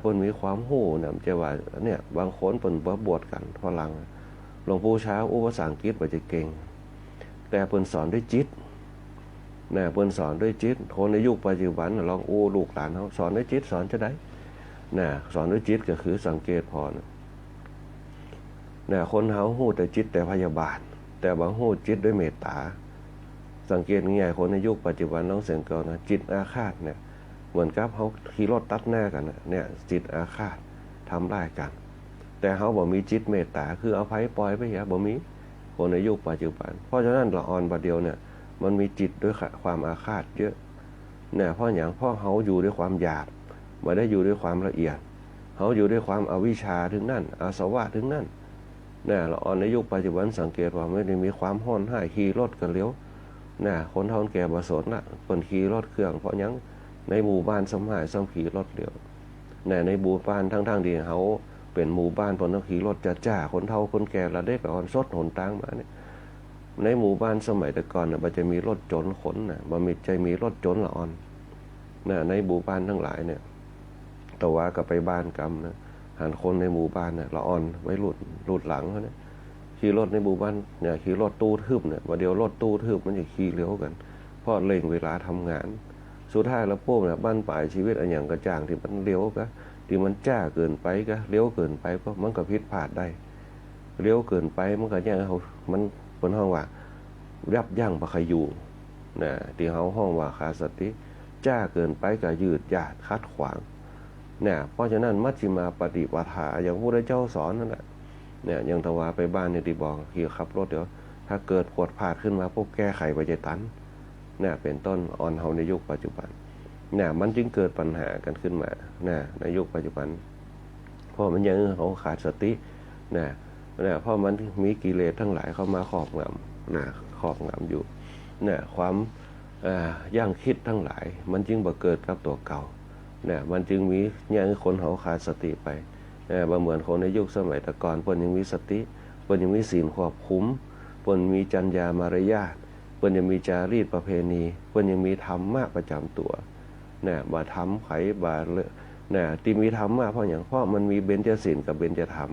เปิ้นมีความรู้มันจะว่าเนี่ยบางคนเปิ้นบ่บวชกันฝรั่งหลวงปู่ชาภาษาอังกฤษบ่จะเก่งแต่เปิ้นสอนด้วยจิตเปิ้นสอนด้วยจิตคนในยุคปัจจุบันลองลูกหลานเฮาสอนด้วยจิตสอนจะได้สอนด้วยจิตก็คือสังเกตพอคนเฮาฮู้แต่จิตแต่พยาบาทแต่บางฮู้จิตด้วยเมตตาสังเกตง่ายๆคนในยุคปัจจุบันน้องเสียงเก่านะจิตอาฆาตเนี่ยเหมือนกับเขาขี่รถตัดหน้ากันเนี่ยจิตอาฆาตทำได้กันแต่เขาบอกมีจิตเมตตาคือเอาภัยปล่อยไปอย่าบ่มีคนในยุคปัจจุบันเพราะฉะนั้นละอ่อนบัดเดียวเนี่ยมันมีจิตด้วยความอาฆาตเยอะเพราะอย่างพ่อเขาอยู่ด้วยความหยาบไม่ได้อยู่ด้วยความละเอียดเขาอยู่ด้วยความอวิชชาถึงนั่นอาสวะถึงนั่นละอ่อนในยุคปัจจุบันสังเกตว่าไม่ได้มีความห้อนให้ขี่รถกันเลี้ยวคนเฒ่าแก่บ่สนน่ะเพิ่นขี่รถเครื่องเพราะหยังในหมู่บ้านสมหายซ้ำขี่รถเดียวในหมู่บ้านทั้งๆที่เฮาเป็นหมู่บ้านเพิ่นต้องขี่รถจ้าๆคนเฒ่าคนแก่ละเด็กอ่อนสดหนทางมาเนี่ยในหมู่บ้านสมัยแต่ก่อนน่ะมันจะมีรถจนขนน่ะบ่มีรถจนละอ่อนในหมู่บ้านทั้งหลายเนี่ยแต่ว่าก็ไปบ้านกรรมนะหันคนในหมู่บ้านน่ะละอ่อนไว้หลุดหลังเขาเนี่ยขี่รถในหมู่บ้านเนี่ยขี่รถตู้ทึบเนี่ยว่าเดี๋ยวรถตู้ทึบมันจะขี่เลี้ยวกันเพราะเร่งเวลาทำงานสุดท้ายแล้วพวกเนี่ยบ้านปลายชีวิตอันอย่างกระจ่างที่มันเลี้ยวก็ที่มันจ้าเกินไปก็เลี้ยวเกินไปก็มันก็ผิดพลาดได้เลี้ยวเกินไปมันก็ยังเขามันเป็นห้องว่ายับยั้งบ่ใครอยู่ที่เขาห้องว่าขาดสติจ้าเกินไปก็ยืดหยาดคัดขวางเพราะฉะนั้นมัชฌิมาปฏิปทาอย่างพระพุทธเจ้าสอนนั่นแหละยังตะวาไปบ้านเนี่ยที่บอกขี่ขับรถเดี๋ยวถ้าเกิดปวดพลาดขึ้นมาพวกแก้ไขไปใจตันเป็นต้นอ่อนเฮาในยุคปัจจุบันมันจึงเกิดปัญหากันขึ้นมาในยุคปัจจุบันเพราะมันยังเขาขาดสติเพราะมันมีกิเลสทั้งหลายเข้ามาครอบงำอยู่ความย่างคิดทั้งหลายมันจึงบ่เกิดกับตัวเก่ามันจึงมีอย่างคนเขาขาดสติไปบ่เหมือนคนในยุคสมัยแต่ก่อนเพิ่นยังมีสติเพิ่นยังมีศีลควบคุมเพิ่นมีจรรยามารยาทเพิ่นยังมีจารีตประเพณีเพิ่นยังมีธรรมะประจำตัวบ่ทำไผบ่ที่มีธรรมะเพราะอย่างเพราะมันมีเบญจศีลกับเบญจธรรม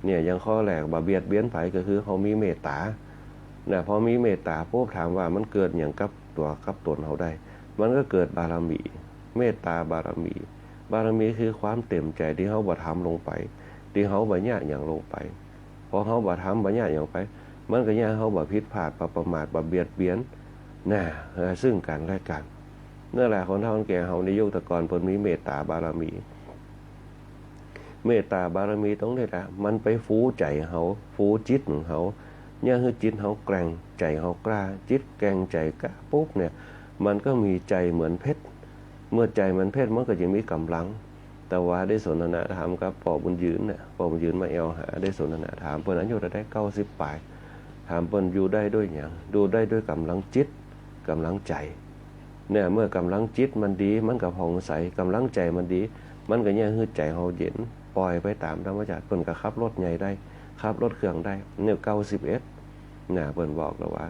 เนี่ยยังข้อแรกบ่เบียดเบียนไผก็คือเขามีเมตตานะพอมีเมตตาปุ๊บถามว่ามันเกิดอย่างกับตัวกับตนเขาได้มันก็เกิดบารมีเมตตาบารมีคือความเต็มใจที่เขาบ่ทำลงไปที่เขาบ่ยะอย่างลงไปพอเขาบ่ทำบ่ยะอย่างไปมันก็ยะเขาบ่ผิดพลาดประมาทบ่เบียดเบียนนะซึ่งกันและกันนั่นแหละคนเฒ่าคนแก่เฮาในยุคแต่ก่อนเพิ่นมีเมตตาบารมีตรงนี้แหละมันไปฟูใจเฮาฟูจิตของเฮาเนี่ยคือจิตเฮาแกร่งใจเฮากล้าจิตแกร่งใจกล้าปุ๊บเนี่ยมันก็มีใจเหมือนเพชรเมื่อใจมันเพชรมันก็จะมีกำลังแต่ว่าได้สนทนาธรรมกับพ่อบุญยืนเนี่ยพ่อบุญยืนมาแอวหาได้สนทนาธรรมเพิ่นอายุได้90ปลายถามเพิ่นอยู่ได้ด้วยหยังดูได้ด้วยกำลังจิตกำลังใจเนี่ยเมื่อกำลังจิตมันดีมันก็ผ่องใสกำลังใจมันดีมันก็เนี่ยคือใจเฮาเย็นปล่อยไปตามธรรมชาติเพิ่นก็ขับรถใหญ่ได้ขับรถเครื่องได้เนี่ย91น่ะเพิ่นบอกแล้วว่า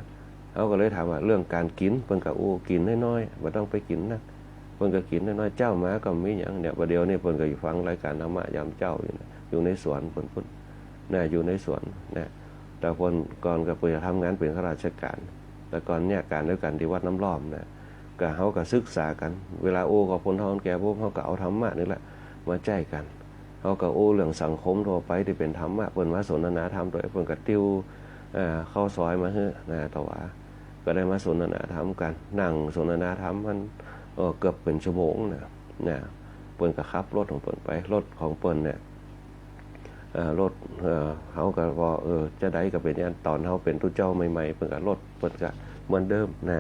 เขาก็เลยถามว่าเรื่องการกินเพิ่นก็กินน้อยๆบ่ต้องไปกินนะเพิ่นก็กินน้อยๆเจ้ามาก็มีหยังเนี่ยประเดี๋ยวนี้เพิ่นก็อยู่ฟังรายการธรรมะยามเจ้าอยู่ในสวนเพิ่นพุ่นน่ะอยู่ในสวนนะแต่เพิ่นก่อนก็เพิ่นทำงานเป็นข้าราชการแต่ก่อนเนี่ยการด้วยกันที่วัดน้ำล้อมนะก็เฮาก็ศึกษากันเวลากับคนเฒ่าคนแก่พวกเฮาก็เอาธรรมะนี่แหละมาแจ้กันเฮาก็เรื่องสังคมทั่วไปที่เป็นธรรมะเพิ่นมาสนทนาธรรมโดยเพิ่นก็ติวเข้าซอยมาเฮ้อนะต่อว่าก็ได้มาสนทนาธรรมกันนั่งสนทนาธรรมมันเกือบเป็นชั่วโมงนะเพิ่นก็ขับรถของเพิ่นไปรถของเพิ่นเนี่ยรถเขาก็บอกจะได้ก็เป็นอย่างตอนเขาเป็นตู้เจ้าใหม่ๆเพิ่นก็รถเพิ่นก็เหมือนเดิมนะ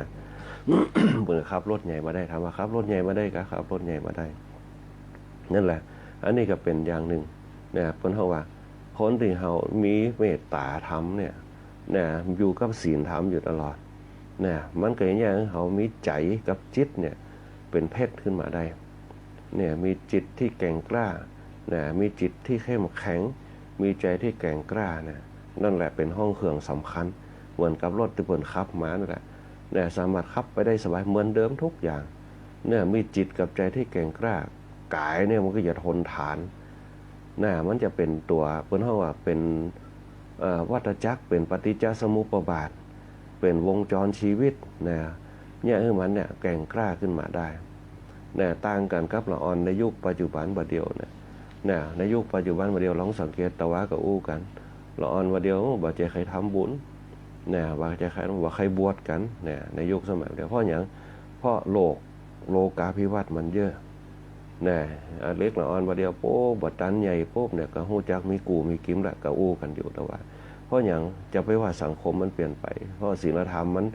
เพิ่นขับรถใหญ่มาได้ถามว่าขับรถใหญ่มาได้ก็ขับรถใหญ่มาได้นั่นแหละอันนี้ก็เป็นอย่างหนึ่งนะเพิ่นเฮาว่าคนที่เฮามีเมตตาธรรมเนี่ยนะอยู่กับศีลธรรมอยู่ตลอดนะมันก็อย่างเฮามีใจกับจิตเนี่ยเป็นเพชรขึ้นมาได้เนี่ยมีจิตที่แกร่งกล้านะมีจิตที่เข้มแข็งมีใจที่แกร่งกล้านะนั่นแหละเป็นห้องเครื่องสำคัญเหมือนกับรถที่เพิ่นขับมานั่นแหละเนี่ยสามารถขับไปได้สบายเหมือนเดิมทุกอย่างเนี่ยมีจิตกับใจที่แกร่งกล้ากายเนี่ยมันก็จะทนทานนะมันจะเป็นตัวเพิ่นเฮาว่าเป็นวัฏจักรเป็นปฏิจจสมุปบาทเป็นวงจรชีวิตนะเนี่ยมันเนี่ยแกร่งกล้าขึ้นมาได้นะต่างกันกับละอ่อนในยุคปัจจุบันบัดเดียวเนี่ยนะในยุคปัจจุบันบัดเดียวลองสังเกตตะวะกับกันละอ่อนบัดเดียวบ่ใจใครทำบุญเนี่ยว่าจะใครว่าใครบวชกันเนี่ยในยุคสมัยเดียวเพราะอย่างเพราะโลกาภิวัตน์มันเยอะเนี่ยเล็กละอ่อนบัดเดียวโป๊บบัดตันใหญ่โป๊บเนี่ยก็ฮู้จักมีกูมีกิมละก็กันอยู่แต่ว่าเพราะอย่างจะไปว่าสังคมมันเปลี่ยนไปเพราะศีลธรรมมัน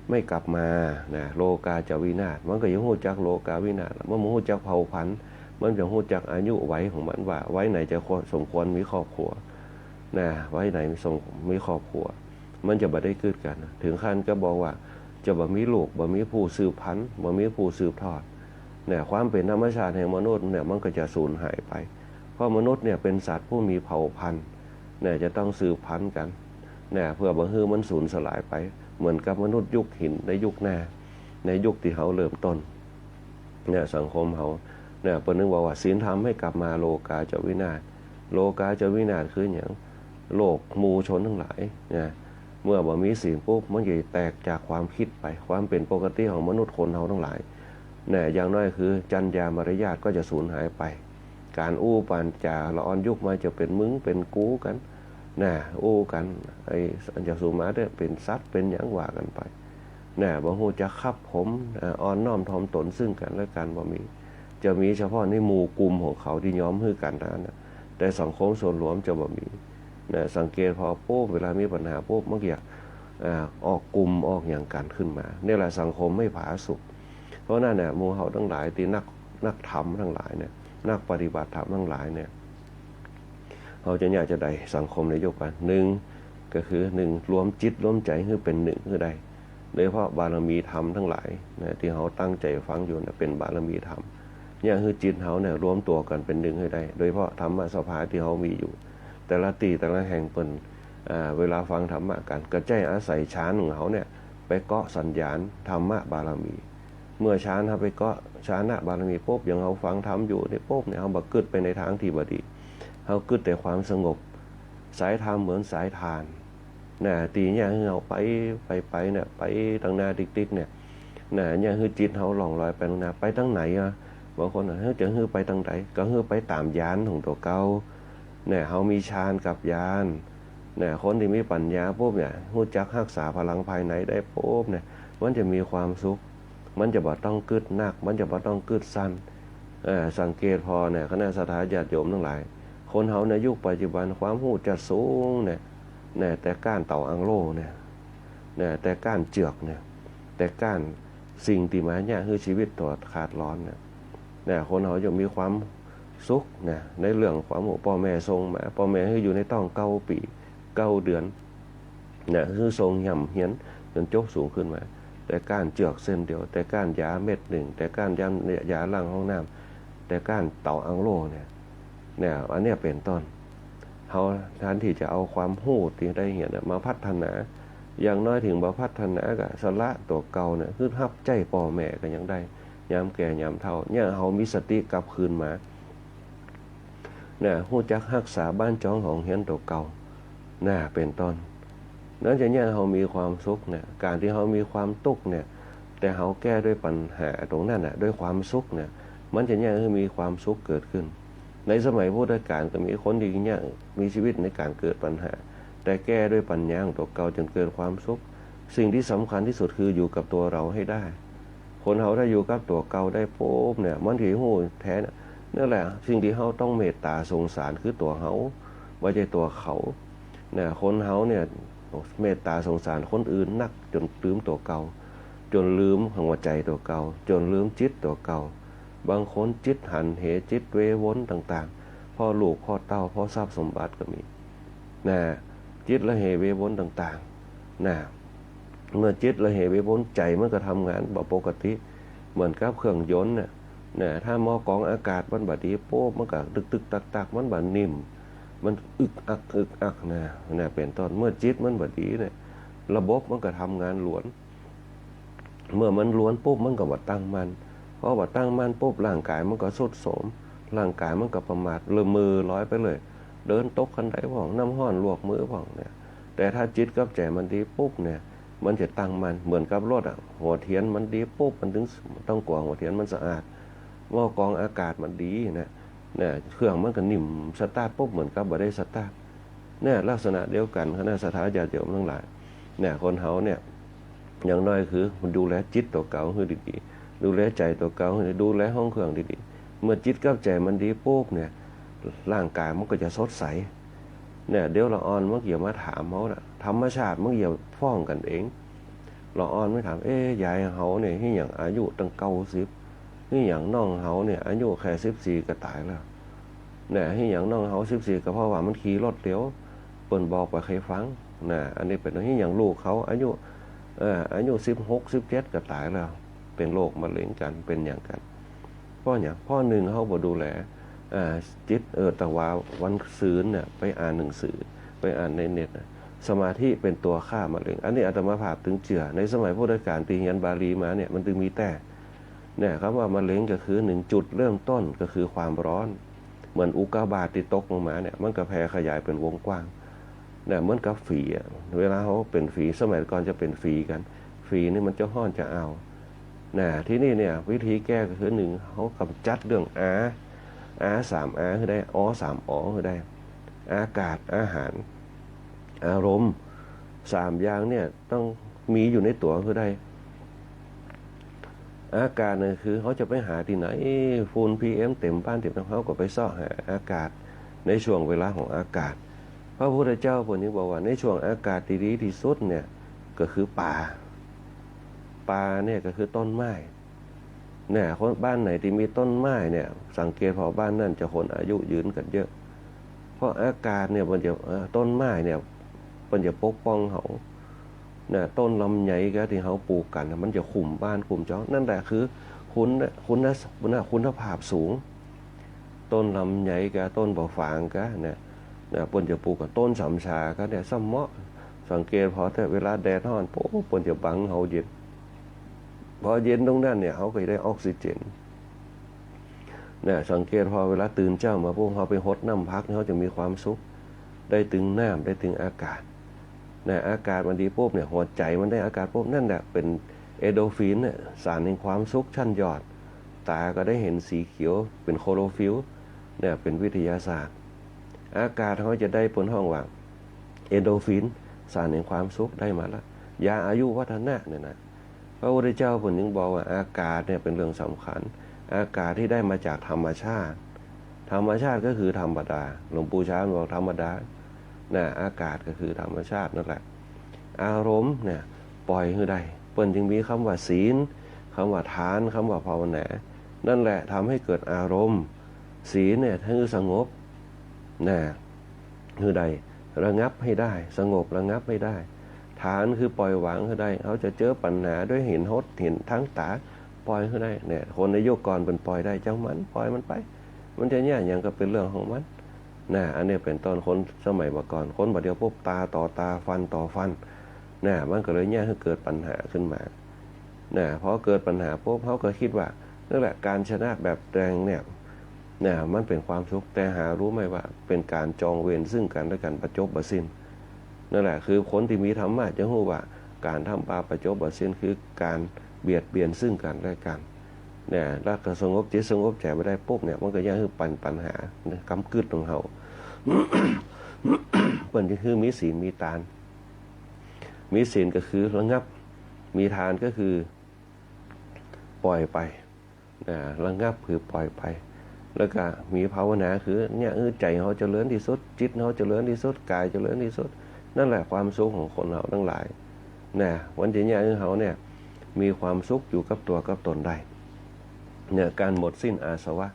ไม่กลับมานะโลกาจะวินาศมันก็ยังฮู้จักโลกาวินาศมันฮู้จักเผ่าพันธุ์มันจะฮู้จักอายุไว้ของมันว่าไว้ไหนจะสมควรมีครอบครัวนะไว้ไหนมีครอบครัวมันจะบ่ได้เกิดกันถึงขั้นก็บอกว่าจะบ่มีลูกบ่มีผู้สืบพันธุ์บ่มีผู้สืบทอดเนี่ยความเป็นธรรมชาติแห่งมนุษย์เนี่ยมันก็จะสูญหายไปเพราะมนุษย์เนี่ยเป็นสัตว์ผู้มีเผ่าพันธุ์เนี่ยจะต้องสืบพันธุ์กันเนี่ยเพื่อบ่ให้มันสูญสลายไปเหมือนกับมนุษย์ยุคหินในยุคหน้าในยุคที่เขาเริ่มต้นเนี่ยสังคมเขาเนี่ยเพิ่นนึกว่าศีลธรรมให้กลับมาโลกาจะวินาศโลกาจะวินาศคืออย่างโลกหมู่ชนทั้งหลายเนี่ยเมื่อบ่มีศีลปุ๊บมันจะแตกจากความคิดไปความเป็นปกติของมนุษย์คนเฮาทั้งหลายเนี่ยอย่างน้อยคือจรรยามารยาทก็จะสูญหายไปการปานจาละอ่อนยุคมาจะเป็นมึงเป็นกูกันน่ะกันไอ้อันจะสูมาเนี่ยเป็นสัตว์เป็นหยังว่ากันไปน่ะบ่ฮู้จักครับผมอ่อนน้อมถ่อมตนซึ่งกันและกันบ่มีจะมีเฉพาะในหมู่กลุ่มของเขาที่ยอมฮือกันนั้นนะแต่สังคมส่วนรวมจะบ่มีนะสังเกตพอปุ๊บเวลามีปัญหาปุ๊บมันก็ออกกลุ่มออกอย่างกันขึ้นมานี่แหละสังคมไม่ผาสุกเพราะนั่นน่ะหมู่เฮาทั้งหลายที่นักธรรมทั้งหลายเนี่ยนักปฏิบัติธรรมทั้งหลายเนี่ยเขาจะอยากจะได้สังคมในยุคปัจจุบัน1ก็คือ1รวมจิตรวมใจให้เป็น1คือใดโดยเฉพาะบารมีธรรมทั้งหลายนะที่เขาตั้งใจฟังอยู่นะเป็นบารมีธรรมเนี่ยคือจิตเขาเนี่ยรวมตัวกันเป็น1ให้ได้โดยเฉพาะธรรมะสภาที่เขามีอยู่แต่ละตีแต่ละแห่งเปิ้นเวลาฟังธรรมะกันกระจายอาศัยฌานของเขาเนี่ยไปเกาะสัญญาณธรรมะบารมีเมื่อฌานเขาไปเกาะฌานะบารมีปุ๊บอย่างเขาฟังธรรมอยู่ในปุ๊บเนี่ยเขาบักกึดไปในทางที่บ่ดีเขากึดแต่ความสงบ สายธรรมเหมือนสายทานนะตีเนี่ยเราไปเนี่ยไปทางหน้าติ๊กเนี่ยนะเนี่ยคือจิตเขาหล่องลอยไปตรงหน้าไปทางไหนอ่ะบางคนเฮ้ยจะฮือไปทางไหนก็ฮือไปตามยานของตัวเก่าเนี่ยเขามีฌานกับยานเนี่ยคนที่มีปัญญาปุ๊บเนี่ยรู้จักรักษาพลังภายในได้ปุ๊บเนี่ยมันจะมีความสุขมันจะบ่ต้องกึดหนักมันจะบ่ต้องกึดสั้นสังเกตพอเนี่ยคณะสัตยาญาติโยมทั้งหลายคนเขาในยุคปัจจุบันความรู้จะสูงเนี่ยแต่ก้านเต่าอังโลเนี่ยแต่ก้านเจือกเนี่ยแต่ก้านสิ่งที่มาเนี่ยคือชีวิตตัวขาดร้อนเนี่ยคนเขาจะมีความสุขเนี่ยในเรื่องความพ่อแม่ทรงมาพ่อแม่คืออยู่ในต้อง9 ปี9 เดือนเนี่ยคือทรงย่ำเหียนจนจบสูงขึ้นมาแต่ก้านเจือกเส้นเดียวแต่ก้านยาเม็ดหนึ่งแต่ก้านยาล้างห้องน้ำแต่ก้านเต่าอังโลเนี่ยอันนี้เป็นต้นเขาท่านที่จะเอาความหู้ที่ได้เห็นมาพัฒนาอย่างน้อยถึงมาพัฒนากับสละตัวเก่าเนี่ยคือฮับใจพ่อแม่ก็ยังได้ยามแก่ยามเฒ่าเนี่ยเขามีสติกลับคืนมาหู้จักรักษาบ้านจ้องของเห็นตัวเก่าเป็นต้นนั้นจะเนี่ยเขามีความสุขเนี่ยการที่เขามีความตุกเนี่ยแต่เขาแก้ด้วยปัญหาตรงนั้นด้วยความสุขเนี่ยมันจะเนี่ยคือมีความสุขเกิดขึ้นในสมัยพุทธกาลก็มีคนที่เนี่ยมีชีวิตในการเกิดปัญหาแต่แก้ด้วยปัญญาของตัวเก่าจนเกิดความสุขสิ่งที่สำคัญที่สุดคืออยู่กับตัวเราให้ได้คนเขาถ้าอยู่กับตัวเก่าได้ปุ๊บเนี่ยมันถือหูแท้นั่นแหละสิ่งที่เขาต้องเมตตาสงสารคือตัวเขาไม่ใช่ตัวเขาคนเขาเนี่ยเมตตาสงสารคนอื่นนักจนลืมตัวเก่าจนลืมหัวใจตัวเก่าจนลืมจิตตัวเก่าบางคนจิตหันเหจิตเววนต่างๆพ่อลูกพ่อเต้าพ่อทรัพย์สมบัติก็มีจิตละเหเววนต่างๆเมื่อจิตละเหเววนใจมันก็ทำงานแบบปกติเหมือนกับเครื่องยนต์ถ้าหม้อกรองอากาศมันบดีโป๊บมันก็ตึกตักมันบนิ่มมันอึกอักเป็นต้นเมื่อจิตมันบดีเนี่ยระบบมันก็ทำงานหลวนเมื่อมันหลวนปุ๊บมันก็บ่ตั้งมันเพราะบ่ตั้งมันปุ๊บร่างกายมันก็ทรุดโทรมร่างกายมันก็ประมาทมือลอยไปเลยเดินตกคันไดผ่องน้ำห้อนลวกมือผ่องเนี่ยแต่ถ้าจิตกับใจมันดีปุ๊บเนี่ยมันจะตั้งมันเหมือนกับรถหัวเทียนมันดีปุ๊บมันถึงต้องกวางหัวเทียนมันสะอาดหม้อกรองอากาศมันดีเครื่องมันก็นิ่มสตาร์ทปุ๊บเหมือนกับบ่ได้สตาร์ทลักษณะเดียวกันคณะสัตยาญาติโยมทั้งหลายคนเฮาเนี่ยอย่างน้อยคือมันดูแลจิตตัวเก่าให้ดีๆดูแลใจตัวเก่าให้ดูแลห้องเครื่องดีๆเมื่อจิตกับใจมันดีปุ๊บเนี่ยร่างกายมันก็จะสดใสเดี๋ยวละอ่อนมันอย่ามาถามเขาธรรมชาติมันอย่าฟ้องกันเองละอ่อนไม่ถามยายเฮาเนี่ยที่อย่างอายุตั้ง90นี่อย่างน้องเฮาเนี่ยอายุแค่14ก็ตายแล้วที่อย่างน้องเฮา14ก็เพราะว่ามันขี่รถเร็วเปิ้นบอกไปใครฟังอันนี้เป็นที่อย่างลูกเขาอายุ16 17ก็ตายแล้วเป็นโรคมะเร็งกันเป็นอย่างกันเพราะอย่างพ่อหนึ่งเขาบ่ดูแลจิตแต่ว่าวันซืนเนี่ยไปอ่านหนังสือไปอ่านในเน็ตสมาธิเป็นตัวฆ่ามะเร็งอันนี้อาตมาภาพถึงเจือในสมัยพุทธกาลตีเฮียนบาลีมาเนี่ยมันจึงมีแต่ครับว่ามะเร็งก็คือ1จุดเริ่มต้นก็คือความร้อนเหมือนอุกกาบาตที่ตกลงมาเนี่ยมันก็แผ่ขยายเป็นวงกว้างเหมือนกับฝีเวลาเขาเป็นฝีสมัยก่อนจะเป็นฝีกันฝีนี่มันจะห้อนจะเอาที่นี่เนี่ยวิธีแก้ก็คือ1เขากำจัดเรื่อง3 อาคือได้3 อคือได้อากาศอาหารอารมณ์3อย่างเนี่ยต้องมีอยู่ในตัวคือได้อากาศเนี่ยคือเขาจะไปหาที่ไหนฝุ่น PM เต็มบ้านเต็มเขาก็ไปซ่อหาอากาศในช่วงเวลาของอากาศพระพุทธเจ้าคนนี้บอกว่าในช่วงอากาศดีที่สุดเนี่ยก็คือป่าเนี่ยก็คือต้นไม้คนบ้านไหนที่มีต้นไม้เนี่ยสังเกตพอบ้านนั่นจะคนอายุยืนกันเยอะเพราะอากาศเนี่ยมันจะต้นไม้เนี่ยมันจะปกป้องเขาต้นลำไยก็ที่เขาปลูกกันมันจะขุมบ้านขุมจ้องนั่นแหละคือคุณภาพสูงต้นลำไยก็ต้นบ่อฝางก็ปนจะปลูกกับต้นสำชาก็ซ้ำเมาะสังเกตพอแต่เวลาแดดร้อนปุ๊บปนจะบังเขาเย็นพอเย็นตรงนั้นเนี่ยเขาก็ได้ออกซิเจนสังเกตพอเวลาตื่นเจ้ามาพวกเขาไปหดน้ำพักเขาจะมีความสุข ได้ถึงน้ำได้ถึงอากาศนะอากาศมันดีปุ๊บเนี่ยหัวใจมันได้อากาศปุ๊บนั่นแหละเป็นเอโดรฟินเนี่ยสารแห่งความสุขชั้นยอดตาก็ได้เห็นสีเขียวเป็นโคโรฟิลเนี่ยเป็นวิทยาศาสตร์อากาศเขาจะได้ผลห้องว่าเอโดรฟินสารแห่งความสุขได้มาแล้วยาอายุวัฒนะเนี่ยนะพระพุทธเจ้าผลยังบอกว่าอากาศเนี่ยเป็นเรื่องสำคัญอากาศที่ได้มาจากธรรมชาติธรรมชาติก็คือธรรมดาหลวงปู่ชาบอกธรรมดานะอากาศก็คือธรรมชาตินั่นแหละอารมณ์เนี่ยปล่อยคือได้เปิ้นจึงมีคำว่าศีลคำว่าทานคำว่าภาวนานั่นแหละทำให้เกิดอารมณ์ศีลเนี่ยคือสงบนะคือใดระงับให้ได้สงบระงับให้ได้ฐานคือปล่อยวางให้ได้เขาจะเจอปัญหาด้วยเห็นหดเห็นทั้งตาปล่อยให้ได้เนี่ยคนในยุคก่อนเป็นปล่อยได้จังมันปล่อยมันไปมันจะเนี่ยอย่างก็เป็นเรื่องของมันนะอันนี้เป็นตอนคนสมัยก่อนคนบัดเดียวปุ๊บตาต่อตาฟันต่อฟันนะมันก็เลยเนี่ยให้เกิดปัญหาขึ้นมานะพอเกิดปัญหาปุ๊บเขาก็คิดว่านั่นแหละการชนะแบบแรงเนี่ยมันเป็นความสุขแต่หารู้ไหมว่าเป็นการจองเวรซึ่งกันและกันประจบประสินนั่นแหละคือคนที่มีธรรมะจะรู้ว่าการทำบาปประจบประสินคือการเบียดเบียนซึ่งกันและกันเนี่ยแล้วก็สงบจิตสงบใจไม่ได้ปุ๊บเนี่ยมันก็ยังคือปัญหากำกึดของเขา เปิ้นก็คือมีศีลมีทานมีศีลก็คือระงับมีทานก็คือปล่อยไประงับคือปล่อยไปแล้วก็มีภาวนาคือเนี่ยใจเขาเจริญที่สุดจิตเขาเจริญที่สุดกายเจริญที่สุดนั่นแหละความสุขของคนเราทั้งหลายนะวันที่เนี่ยเขาเนี่ยมีความสุขอยู่กับตัวกับตนได้เนี่ยการหมดสิ้นอาสวะ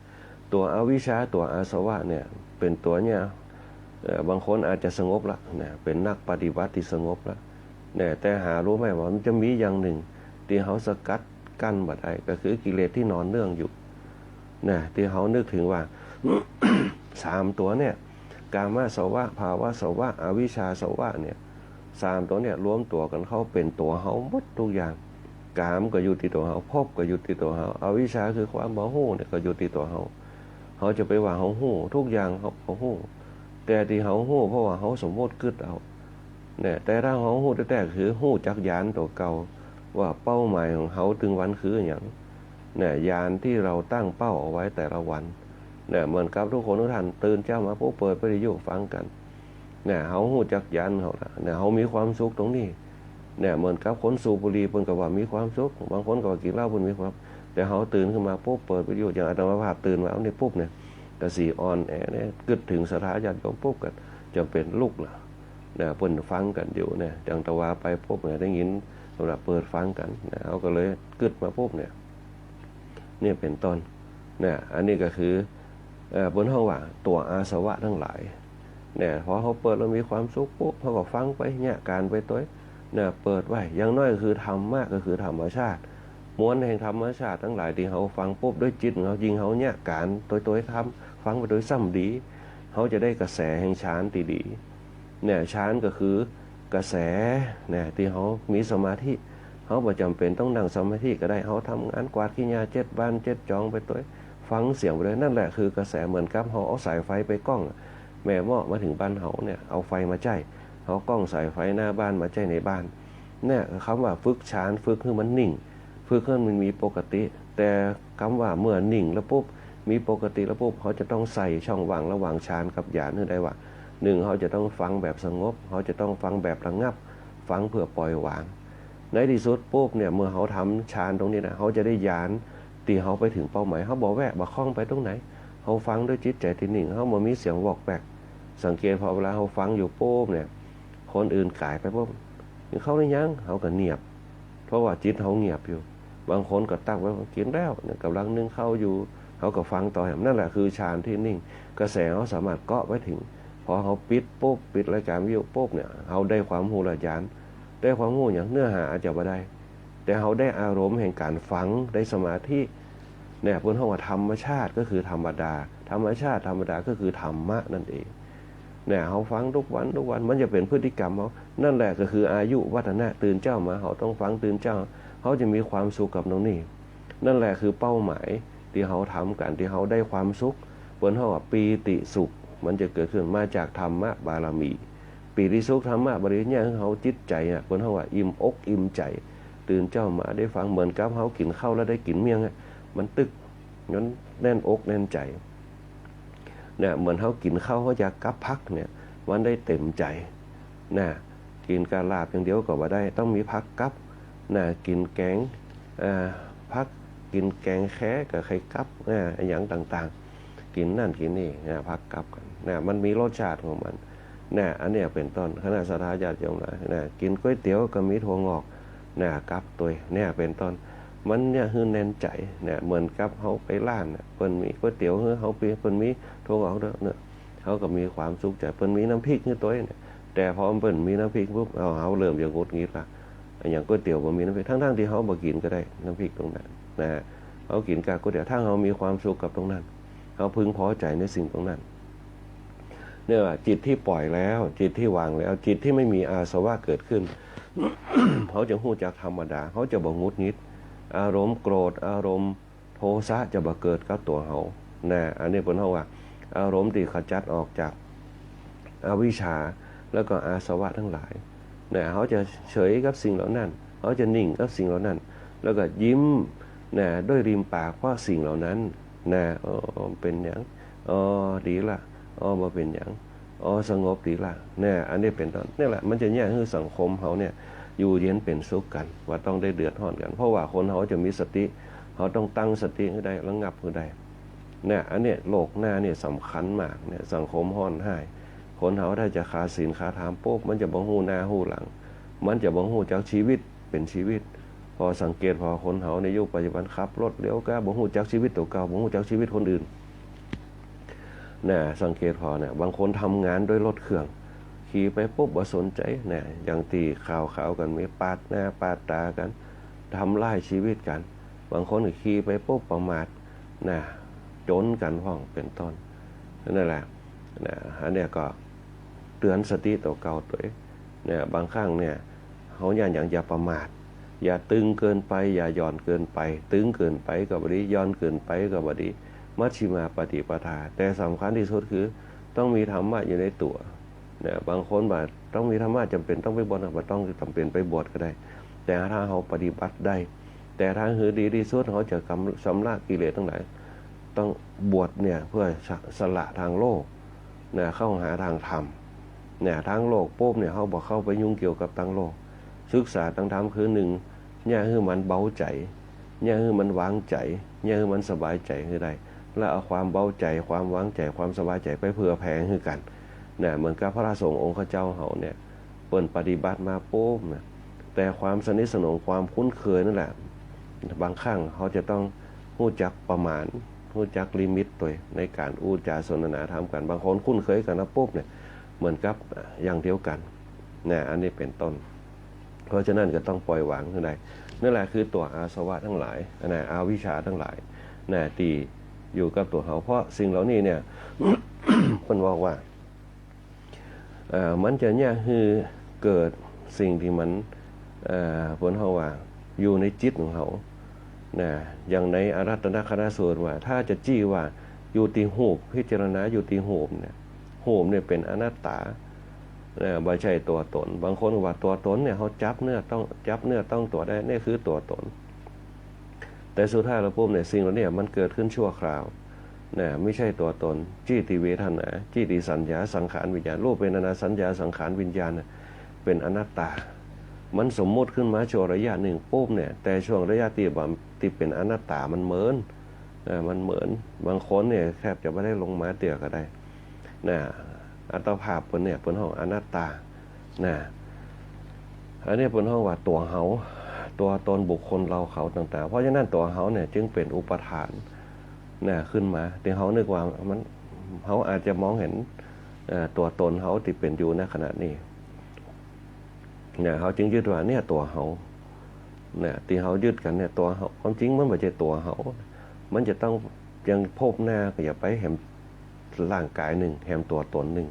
ตัวอวิชชาตัวอาสวะเนี่ยเป็นตัวเนี่ยบางคนอาจจะสงบละนะเป็นนักปฏิบัติที่สงบละเนี่ยแต่หารู้ไหมว่ามันจะมีอย่างหนึ่งที่เขาสกัดกั้นบัดใดก็คือกิเลสที่นอนเนื่องอยู่นะที่เขานึกถึงว่า 3 ตัวเนี่ยกามสวะภาวะสวะอวิชชาสวะเนี่ย3 ตัวเนี่ยรวมตัวกันเขาเป็นตัวเขาหมดทุกอย่างกามก็อยู่ที่ตัวเขาภพก็อยู่ที่ตัวเขาอวิชชาคือความบ่ฮู้เนี่ยก็อยู่ที่ตัวเขาจะไปว่าเขาฮู้ทุกอย่างเขาฮู้แต่ที่เขาฮู้เพราะว่าเขาสมมติกึดเอาเนี่ยแต่ถ้าเขาฮู้แต่คือฮู้จักยานตัวเก่าว่าเป้าหมายของเขาถึงวันคืออย่างเนี่ยยานที่เราตั้งเป้าเอาไว้แต่ละวันเนี่ยเหมือนกับทุกคนทุกท่านตื่นเช้ามาปุ๊บเปิดวิทยุฟังกันเนี่ยเขาฮู้จักยานเขาละเนี่ยเขามีความสุขตรงนี้เนี่ยเหมือนกับคนสูบบุหรี่เพิ่นก็ว่ามีความสุขบางคนก็ว่ากินเหล้าเพิ่นมีความแต่เขาตื่นขึ้นมาปุ๊บเปิดวิทยุอย่างอาตมาภาพตื่นมาเนี่ยปุ๊บเนี่ยกระสีอ่อนแอเนี่ยกึดถึงสถาญาติโยมปุ๊บกันจะเป็นลูกล่ะเนี่ยเพิ่นฟังกันอยู่เนี่ยจังตะวาไปปุ๊บเนี่ยได้ยินสำหรับเปิดฟังกันเนี่ยเขาก็เลยกึดมาปุ๊บเนี่ยเป็นต้นเนี่ยอันนี้ก็คือบนห้องว่าตัวอาสวะทั้งหลายเนี่ยพอเขาเปิดแล้วมีความสุขปุ๊บเขาก็ฟังไปเนี่ยการไปตัวเนี่ยเปิดไว้อย่างน้อยก็คือธรรมะก็คือธรรมชาติม้วนแห่งธรรมชาติทั้งหลายที่เขาฟังปุ๊บด้วยจิตเขายิงเขาเนี่ยการตัวทำฟังไปโดยซ้ำดีเขาจะได้กระแสแห่งฌานที่ดีเนี่ยฌานก็คือกระแสเนี่ยที่เขามีสมาธิเขาประจำเป็นต้องนั่งสมาธิก็ได้เขาทำงานกวาดขี้ยา7 บ้าน7 จองไปตัวฟังเสียงไปเลยนั่นแหละคือกระแสเหมือนกับเขาเอาสายไฟไปกล้องแม่หม้อมาถึงบ้านเขาเนี่ยเอาไฟมาใจเขากล้องสายไฟหน้าบ้านมาใจในบ้านเนี่ยคำว่าฝึกฌานฝึกให้มันนิ่งฝึกให้มันมีปกติแต่คำว่าเมื่อนิ่งแล้วปุ๊บมีปกติแล้วปุ๊บเขาจะต้องใส่ช่องว่างระหว่างฌานกับญาณให้ได้ว่า1เขาจะต้องฟังแบบสงบเขาจะต้องฟังแบบระงับฟังเพื่อปล่อยวางในที่สุดปุ๊บเนี่ยเมื่อเขาทำฌานตรงนี้นะเขาจะได้ญาณตีเขาไปถึงเป้าหมายเขาบอกแวะบ่คล้องไปตรงไหนเขาฟังด้วยจิตใจที่นิ่งเขาบ่มีเสียงวอกแวกสังเกตพอเวลาเขาฟังอยู่ปุ๊บเนี่ยคนอื่นกายไปปุ๊บเขาได้ยังเขาก็เงียบเพราะว่าจิตเขาเงียบอยู่บางคนก็ตั้งไว้กินแล้วเนี่ยกำลังนึ่งเข้าอยู่เขาก็ฟังต่อนั่นแหละคือฌานที่นิ่งกระแสเขาสามารถเกาะไว้ถึงพอเขาปิดปุ๊บปิดรายการวิทยุปุ๊บเนี่ยเขาได้ความหูละญาณได้ความหูอย่างเนื้อหาอาจจะบ่ได้แต่เขาได้อารมณ์แห่งการฟังได้สมาธิเนี่ยเพิ่นเฮาว่าธรรมชาติก็คือธรรมดาธรรมชาติธรรมดาก็คือธรรมะนั่นเองเนี่ยเขาฟังทุกวันมันจะเป็นพฤติกรรมเขานั่นแหละก็คืออายุวัฒนะตื่นเจ้ามาเขาต้องฟังตื่นเจ้าเขาจะมีความสุขกับตรงนี้นั่นแหละคือเป้าหมายที่เขาทำกันที่เขาได้ความสุขเพิ่นเฮาว่าปีติสุข มันจะเกิดขึ้นมาจากธรรมะบารมีปีติสุขธรรมะบารมีเนี่ยเขาจิตใจอ่ะคนเขาว่าอิ่มอกอิ่มใจตื่นเจ้ามาได้ฟังเหมือนกับเขากินข้าวแล้วได้กินเมี่ยงอ่ะมันตึกงั้นแน่นอกแน่นใจเนี่ยเหมือนเขากินข้าวเขาจะกับพักเนี่ยมันได้เต็มใจนะกินกะลาบอย่างเดียวก็ว่าได้ต้องมีพักกับนะกินแกงพักกินแกงแค่กับไข่กับอย่างต่างๆกินนั่นกินนี่นะพักกับกันนะมันมีรสชาติของมันนะอันเนี้ยเป็นต้นคณะสัตยาติโยมนะกินก๋วยเตี๋ยวก็มีถั่วงอกนะกับตัวเนี่ยเป็นต้นมันเนี่ยคือแน่นใจเนี่ยเหมือนกับเขาไปร้านเปิ้นมีก๋วยเตี๋ยวเขาเปิ้นมีถั่วงอกเนี่ยเขาก็มีความสุขใจเปิ้นมีน้ำพริกตัวเนี่ยแต่พอเปิ้นมีน้ำพริกปุ๊บเขาเริ่มจะงดงิดละอย่างก๋วยเตี๋ยวบ่มีน้ำพริกทั้งที่เขาบ่กินก็ได้น้ำพริกตรงนั้นนะเขากินกับก๋วยเตี๋ยวถ้าเขามีความสุขกับตรงนั้นเขาพึงพอใจในสิ่งตรงนั้นเนี่ยจิตที่ปล่อยแล้วจิตที่วางแล้วจิตที่ไม่มีอาสวะเกิดขึ้น เขาจะหู้จักธรรมดาเขาจะบ่งุดงิดอารมณ์โกรธอารมณ์โทสะจะบ่เกิดกับตัวเขานะอันนี้เป็นเขาว่าอารมณ์ที่ขจัดออกจากอวิชชาแล้วก็อาสวะทั้งหลายนะเขาจะเฉยกับสิ่งเหล่านั้นเขาจะนิ่งกับสิ่งเหล่านั้นแล้วก็ยิ้มนะด้วยริมปากเพราะสิ่งเหล่านั้นนะเป็นอย่างดีละบ่เป็นอย่างสงบดีละเนี่ยอันนี้เป็นต้นนี่แหละมันจะแยกให้สังคมเขาเนี่ยอยู่เย็นเป็นสุขกันว่าต้องได้เดือดร้อนกันเพราะว่าคนเขาจะมีสติเขาต้องตั้งสติให้ได้ระงับให้ได้เนี่ยอันนี้โลกหน้าเนี่ยสำคัญมากเนี่ยสังคมห้อนให้คนเขาถ้าจะขาศีลขาธรรมปุ๊บมันจะบ่ฮู้หน้าฮู้หลังมันจะบ่ฮู้จักชีวิตเป็นชีวิตพอสังเกตพอคนเขาในยุคปัจจุบันขับรถเลี้ยวก็บ่ฮู้จักชีวิตตัวเก่าบ่ฮู้จักชีวิตคนอื่นน่ะสังเกตพอเนี่ยบางคนทำงานด้วยรถเครื่องขี่ไปปุ๊บบ่สนใจเนี่ยอย่างตีข่าวกันมีปาดหน้าปาดตากันทำลายชีวิตกันบางคนขี่ไปปุ๊บประมาทนะจนกันห้องเป็นต้นนั่นแหละนะอันเนี้ยก็เตือนสติตัวเก่าตัวเนี่ยบางครั้งเนี่ยเขาอย่าประมาทอย่าตึงเกินไปอย่าหย่อนเกินไปตึงเกินไปก็บ่ดีหย่อนเกินไปก็บ่ดีมัชฌิมาปฏิปทาแต่สำคัญที่สุดคือต้องมีธรรมะอยู่ในตัวเนี่ยบางคนว่าต้องมีธรรมะจำเป็นต้องไปบวชบ่ต้องจำเป็นไปบวชก็ได้แต่ถ้าเขาปฏิบัติได้แต่ทางคือดีที่สุดเขาจะชำระกิเลสทั้งหลายต้องบวชเนี่ยเพื่อสละทางโลกเนี่ยเข้าหาทางธรรมเนี่ยทางโลกปุ๊บเนี่ยเขาบอกเข้าไปยุ่งเกี่ยวกับทางโลกศึกษาทางธรรมคือหนึ่งเนี่ยคือมันเบาใจเนี่ยคือมันวางใจเนี่ยคือมันสบายใจคือได้แล้วเอาความเบาใจความวางใจความสบายใจไปเพื่อแผ่คือกันเนี่ยเหมือนกับพระสงฆ์องค์เจ้าเขาเนี่ยเปิดปฏิบัติมาปุ๊บเนี่ยแต่ความสนิทสนมความคุ้นเคยนั่นแหละบางครั้งเขาจะต้องรู้จักประมาณรู้จักลิมิตตัวในการอู้จาสนทนาธรรมกันบางคนคุ้นเคยกันนะปุ๊บเนี่ยเหมือนกับอย่างเดียวกันเนี่ยอันนี้เป็นต้นเพราะฉะนั้นก็ต้องปล่อยวางขึ้นได้นั่นแหละคือตัวอาสวะทั้งหลายนะอวิชชาทั้งหลายนะที่อยู่กับตัวเขาเพราะสิ่งเหล่านี้เนี่ย คนบอกว่ามันจะเนี่ยคือเกิดสิ่งที่มันผลเขาว่าอยู่ในจิตของเขานะอย่างในอารัตนคณสูตรว่าถ้าจะจี้ว่าอยู่ตีหูบพิจารณาอยู่ตีหูบเนี่ยหูบเนี่ยเป็นอนัตตาไม่ใช่ตัวตนบางคนว่าตัวตนเนี่ยเขาจับเนื้อต้องตัวได้นี่คือตัวตนแต่สุดท้ายเราปุ๊บเนี่ยสิ่งเหล่านี้มันเกิดขึ้นชั่วคราวนะไม่ใช่ตัวตนจิตติเวทนาจิตติสัญญาสังขารวิญญาณรูปเป็นนาสัญญาสังขารวิญญาณเป็นอนัตตามันสมมุติขึ้นมาช่วงระยะหนึ่งปุ๊บเนี่ยแต่ช่วงระยะที่เป็นอนัตตามันเหมือนบางคนเนี่ยแทบจะไม่ได้ลงมาเตี่ยก็ได้นะอัตภาพเป็นเนี่ยเป็นห้องอนัตตานะอันนี้เป็นห้องว่าตัวเฮาตัวตนบุคคลเราเขาต่างๆเพราะฉะนั้นตัวเฮาเนี่ยจึงเป็นอุปทานนะขึ้นมาแต่เฮานึกว่ามันเฮาอาจจะมองเห็นตัวตนเฮาที่เป็นอยู่ในขณะนี้เนี่ยเขาจึงยึดว่าเนี่ยตัวเฮาเนี่ยที่เฮายึดกันเนี่ยตัวเฮาความจริงมันไม่ใช่ตัวเฮามันจะต้องยังพบหน้าก็อย่าไปแหมร่างกายหนึ่งแหมตัวตนหนึ่ง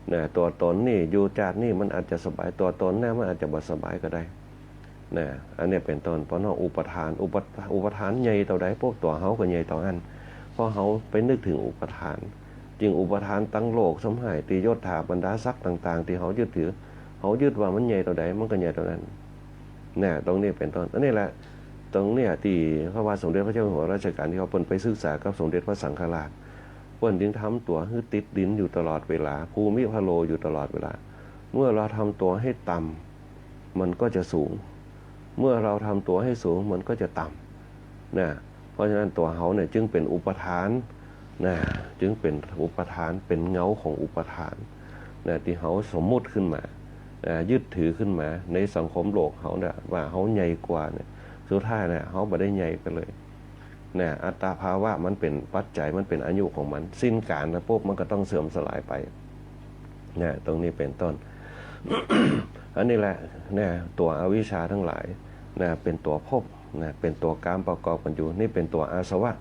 เนี่ยตัวตนนี่อยู่จากนี่มันอาจจะสบายตัวตนหน้ามันอาจจะบ่สบายก็ได้เนี่ยอันนี้เป็นต้นเพราะน้องอุปทานใหญ่ต่อใดพวกตัวเฮาก็ใหญ่ต่ออันเพราะเฮาไปนึกถึงอุปทาน จึงอุปทานตั้งโลกสมหายตียศถาบรรดาศักดิ์ต่าง ๆ ที่เขายึดถือเขายึดว่ามันใหญ่ต่อใดมันก็ใหญ่ต่อนั้นเนี่ยตรงนี้เป็นต้นอันนี้แหละตรงเนี่ยที่พระบาทสมเด็จพระเจ้าอยู่หัวรัชกาลที่เขาเปิดไปศึกษากับสมเด็จพระสังฆราชเปิ้นจึงทำตัวให้ติดดินอยู่ตลอดเวลาภูมิพะโลอยู่ตลอดเวลาเมื่อเราทำตัวให้ต่ำมันก็จะสูงเมื่อเราทำตัวให้สูงมันก็จะต่ำนะเพราะฉะนั้นตัวเขาเนี่ยจึงเป็นอุปทานนะจึงเป็นอุปทานเป็นเงาของอุปทานนะที่เขาสมมุติขึ้นมายึดถือขึ้นมาในสังคมโลกเขาเนี่ยว่าเขาใหญ่กว่าเนี่ยสุดท้ายเนี่ยเขาไม่ได้ใหญ่ไปเลยนะอัตตาภาวะมันเป็นปัจจัยมันเป็นอายุของมันสิ้นการแล้วปุ๊บมันก็ต้องเสื่อมสลายไปนะตรงนี้เป็นต้น อันนี้แหละเนี่ยตัวอวิชชาทั้งหลายนะเป็นตัวภพนะเป็นตัวกามประกอบกันอยู่นี่เป็นตัวอาสวะ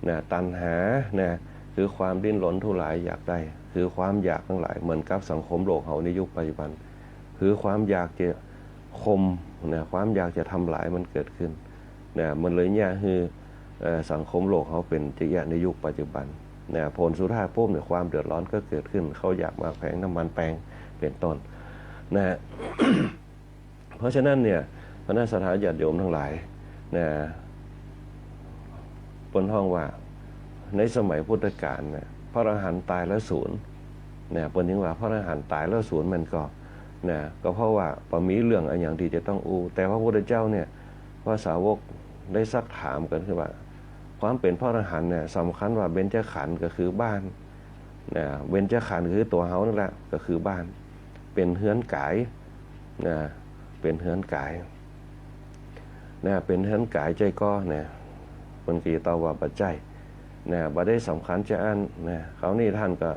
นะตัณหานะคือความดิ้นรนทุรายอยากได้คือความอยากทั้งหลายเหมือนกับสังคมโลกเขาในยุคปัจจุบันคือความอยากจะข่มนะความอยากจะทำลายมันเกิดขึ้นนะมันเลยเนี่ยคือสังคมโลกเขาเป็นจิยะในยุคปัจจุบันนะผลสุดท้ายปุ๊บเนี่ยความเดือดร้อนก็เกิดขึ้นเขาอยากมาแฝงน้ำมันแปลงเป็นต้นนะ เพราะฉะนั้นเนี่ยพระนักสถาญาติโยมทั้งหลายนะบนห้องว่าในสมัยพุทธกาลเนี่ยพระอรหันต์ตายแล้วศูนย์เนี่ยบนถึงว่าพระอรหันต์ตายแล้วศูนย์มันก็นะก็เพราะว่าปมีเรื่องอะไรอย่างที่จะต้องแต่พระพุทธเจ้าเนี่ยพระสาวกได้ซักถามกันคือว่าความเป็นพระอรหันต์เนี่ยสำคัญว่าเบญจขันธ์ก็คือบ้านนะเบญจขันธ์คือตัวเฮานั่นแหละก็คือบ้านเป็นเฮือนกายนะเป็นเฮือนกายนะเป็นเฮือนกายใจก็เนี่ยคนกี่ตอบว่าปัจจัยนะบ่ได้สำคัญจะอันนะเขานี่ท่านก็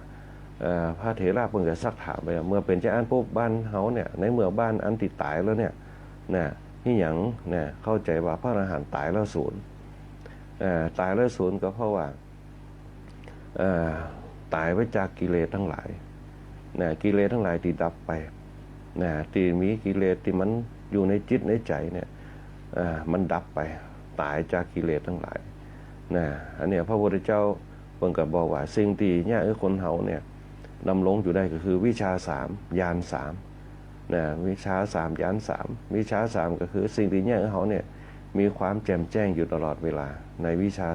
พระเถระเพิ่งจะซักถามไปเมื่อเป็นจะอันปุ๊บบ้านเฮาเนี่ยในเมื่อบ้านอันติดตายแล้วเนี่ยนะนี่อย่างนะเข้าใจว่าพระอรหันต์ตายแล้วศูนย์ตายแล้วศูนย์ก็เพราะว่าตายไปจากกิเลสทั้งหลายนะกิเลสทั้งหลายที่ดับไปนะที่มีกิเลสที่มันอยู่ในจิตในใจเนี่ยมันดับไปตายจากกิเลสทั้งหลายนะอันเนี้ยพระพุทธเจ้าเพิ่งก็บอกว่าสิ่งที่เนี่ยคนเฮาเนี่ยดำรงอยู่ได้ก็คือวิชา3ญาณ3นะวิชา3ญาณ3วิชา3ก็คือสิ่งที่เนี่ยเฮาเนี่ยมีความแจ่มแจ้งอยู่ตลอดเวลาในวิชา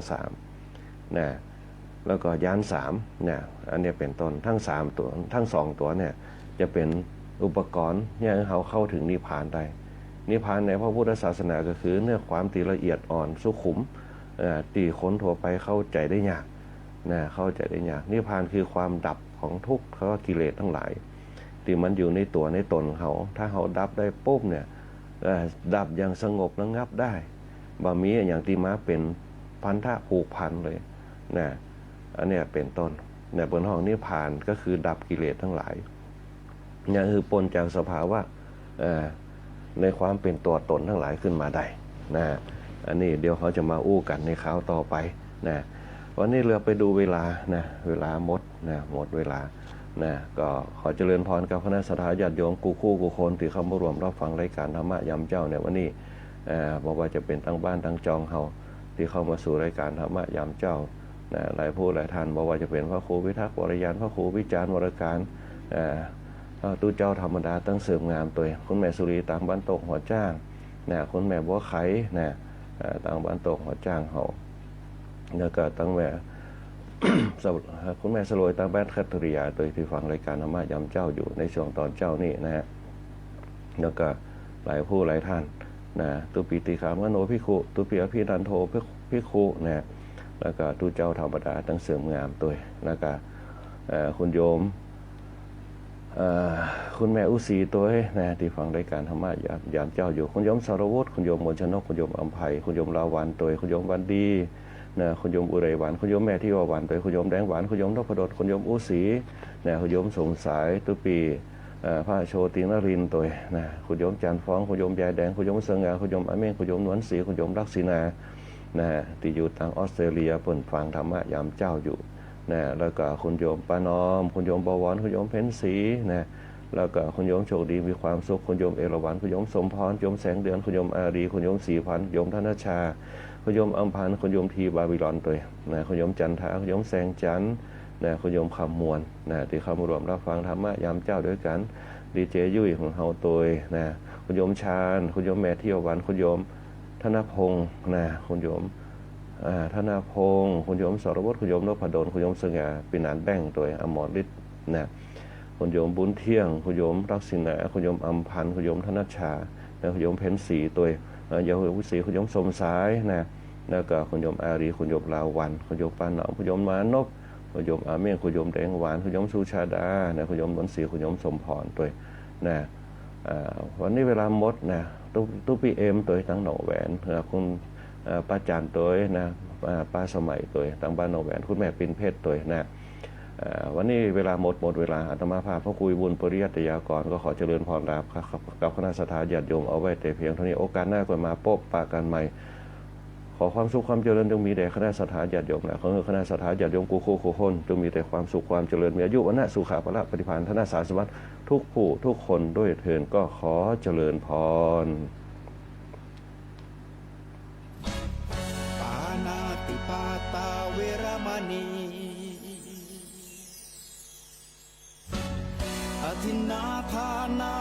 3นะแล้วก็ญาณ3เนี่ยอันนี้เป็นต้นทั้ง3ตัวทั้ง2ตัวเนี่ยจะเป็นอุปกรณ์เนี่ยเฮาเข้าถึงนิพพานได้นิพพานในพระพุทธศาสนาก็คือเนื้อความที่ละเอียดอ่อนสุขุมตีคนทั่วไปเข้าใจได้ยากนะเข้าใจได้ยากนิพพานคือความดับของทุกข์เขากิเลสทั้งหลายที่มันอยู่ในตัวในตนเขาถ้าเขาดับได้ปุ๊บเนี่ยดับอย่างสงบระงับได้บ่มีอย่างที่มาเป็นพันธะผูกพันเลยนะอันนี้เป็นต้นเนี่ยบนห้องนิพพานก็คือดับกิเลสทั้งหลายเนี่ยคือปนจากสภาวะในความเป็นตัวตนทั้งหลายขึ้นมาได้นะอันนี้เดี๋ยวเขาจะมาอู้กันในคราวต่อไปนะวันนี้เราไปดูเวลานะเวลาหมดนะหมดเวลานะก็ขอเจริญพรกับคณะสัตยาติโยมกูคู่กูคนที่เข้ามารวมรับฟังรายการธรรมะยามเจ้าเนี่ยวันนี้บอกว่าจะเป็นทั้งบ้านทั้งจองเฮาที่เข้ามาสู่รายการธรรมะยามเจ้านะหลายผู้หลายท่านบอกว่าจะเป็นพระครูวิทักษ์วรยานพระครูวิจารณ์วรการตู้เจ้าธรรมดาตั้งเสริมงามตัวคุณแม่สุรีต่างบ้านตกหัวจ้างนะคุณแม่บัวไข่นะต่างบ้านตกหัวจ้างเฮาแล้วก็ตั้งแม่ คุณแม่สลวยต่างบ้านคัตริยาตัวที่ฟังรายการธรรมะยามเจ้าอยู่ในช่วงตอนเจ้านี่นะฮะแล้วก็หลายผู้หลายท่านนะตุปิติขามโนภิกขุตุปิอภินันโทภิกขุนะแล้วก็ตู้เจ้าธรรมดาตั้งเสริมงามตัวแล้วก็คุณโยมคุณแม่อุศีตัวนะที่ฟังรายการธรรมะยามเจ้าอยู่คุณโยมสารวุฒิคุณโยมมนชนกคุณโยมอัมภัยคุณโยมลาวันตัวคุณโยมวันดีนะคุณโยมอุไรหวานคุณโยมแม่ที่ว่าหวานตัวคุณโยมแดงหวานคุณโยมนพดลคุณโยมอุศีนะคุณโยมสงสายตุปีพระโชตินรินตัวนะคุณโยมจันฟ้องคุณโยมยายแดงคุณโยมเสงาคุณโยมอเมงคุณโยมนวลศรีคุณโยมลักษินานะที่อยู่ทางออสเตรเลียเปิ่นฟังธรรมะยามเจ้าอยู่นะแล้วก็คุณโยมปานอมคุณโยมบวรคุณโยมเพ็ญศรีนะแล้วก็คุณโยมโชคดีมีความสุขคุณโยมเอราวัณคุณโยมสมพรคุณโยมแสงเดือนคุณโยมอารีคุณโยมศรีพันธ์คุณโยมธนชาคุณโยมอัมพันธ์คุณโยมทีบาบิลอนตัวนะคุณโยมจันทาคุณโยมแสงจันทร์ นะคุณโยมคำมวลนะที่เข้ามารวมรับฟังธรรมะยามเจ้าด้วยกันดีเจยุ้ยของเฮาตัวนะคุณโยมชาญคุณโยมแม่เที่ยววันคุณโยมธนพงศ์นะคุณโยมธนพงศ์คุณโยมสรวัตรคุณโยมนพดลคุณโยมสง่าปินานแบ่งตัวอมรฤทธิ์นะคุณโยมบุญเที่ยงคุณโยมรักษิณาคุณโยมอัมพันธ์คุณโยมธนชาคุณโยมเพ็ญศรีตัวโยมวิศรีคุณโยมสมสายนะแล้วก็คุณโยมอารีคุณโยมลาวันคุณโยมปานหนอมคุณโยมมานพคุณโยมอาเมียงคุณโยมแดงหวานคุณโยมสุชาดานะคุณโยมนนศรีคุณโยมสมพรตัวนะวันนี้เวลาหมดนะตู้ปีเอ็มตัวตั้งหนองแหวนคุณป้าจานตัวนะป้าสมัยตัวตั้งบ้านหนองแหวนคุณแม่ปิ่นเพชรตัวนะวันนี้เวลาหมดเวลาอาตมาภาพพระคุยบุญปริยัติยากรก็ขอเจริญพรรับกับคณะสัตยาญาติโยมเอาไว้แต่เพียงเท่านี้โอกาสหน้าก็มาพบปะกันใหม่ขอความสุขความเจริญจงมีแด่คณะสัตยาญาติโยมและขอคณะสัตยาญาติโยมกูโคโคคนจงมีแต่ความสุขความเจริญมีอายุวันนะสุขาภละปฏิภาณธนสารสมบัติทุกผู้ทุกคนด้วยเถิดก็ขอเจริญพรปานาติปาตาเวรมณีอทินนาทานา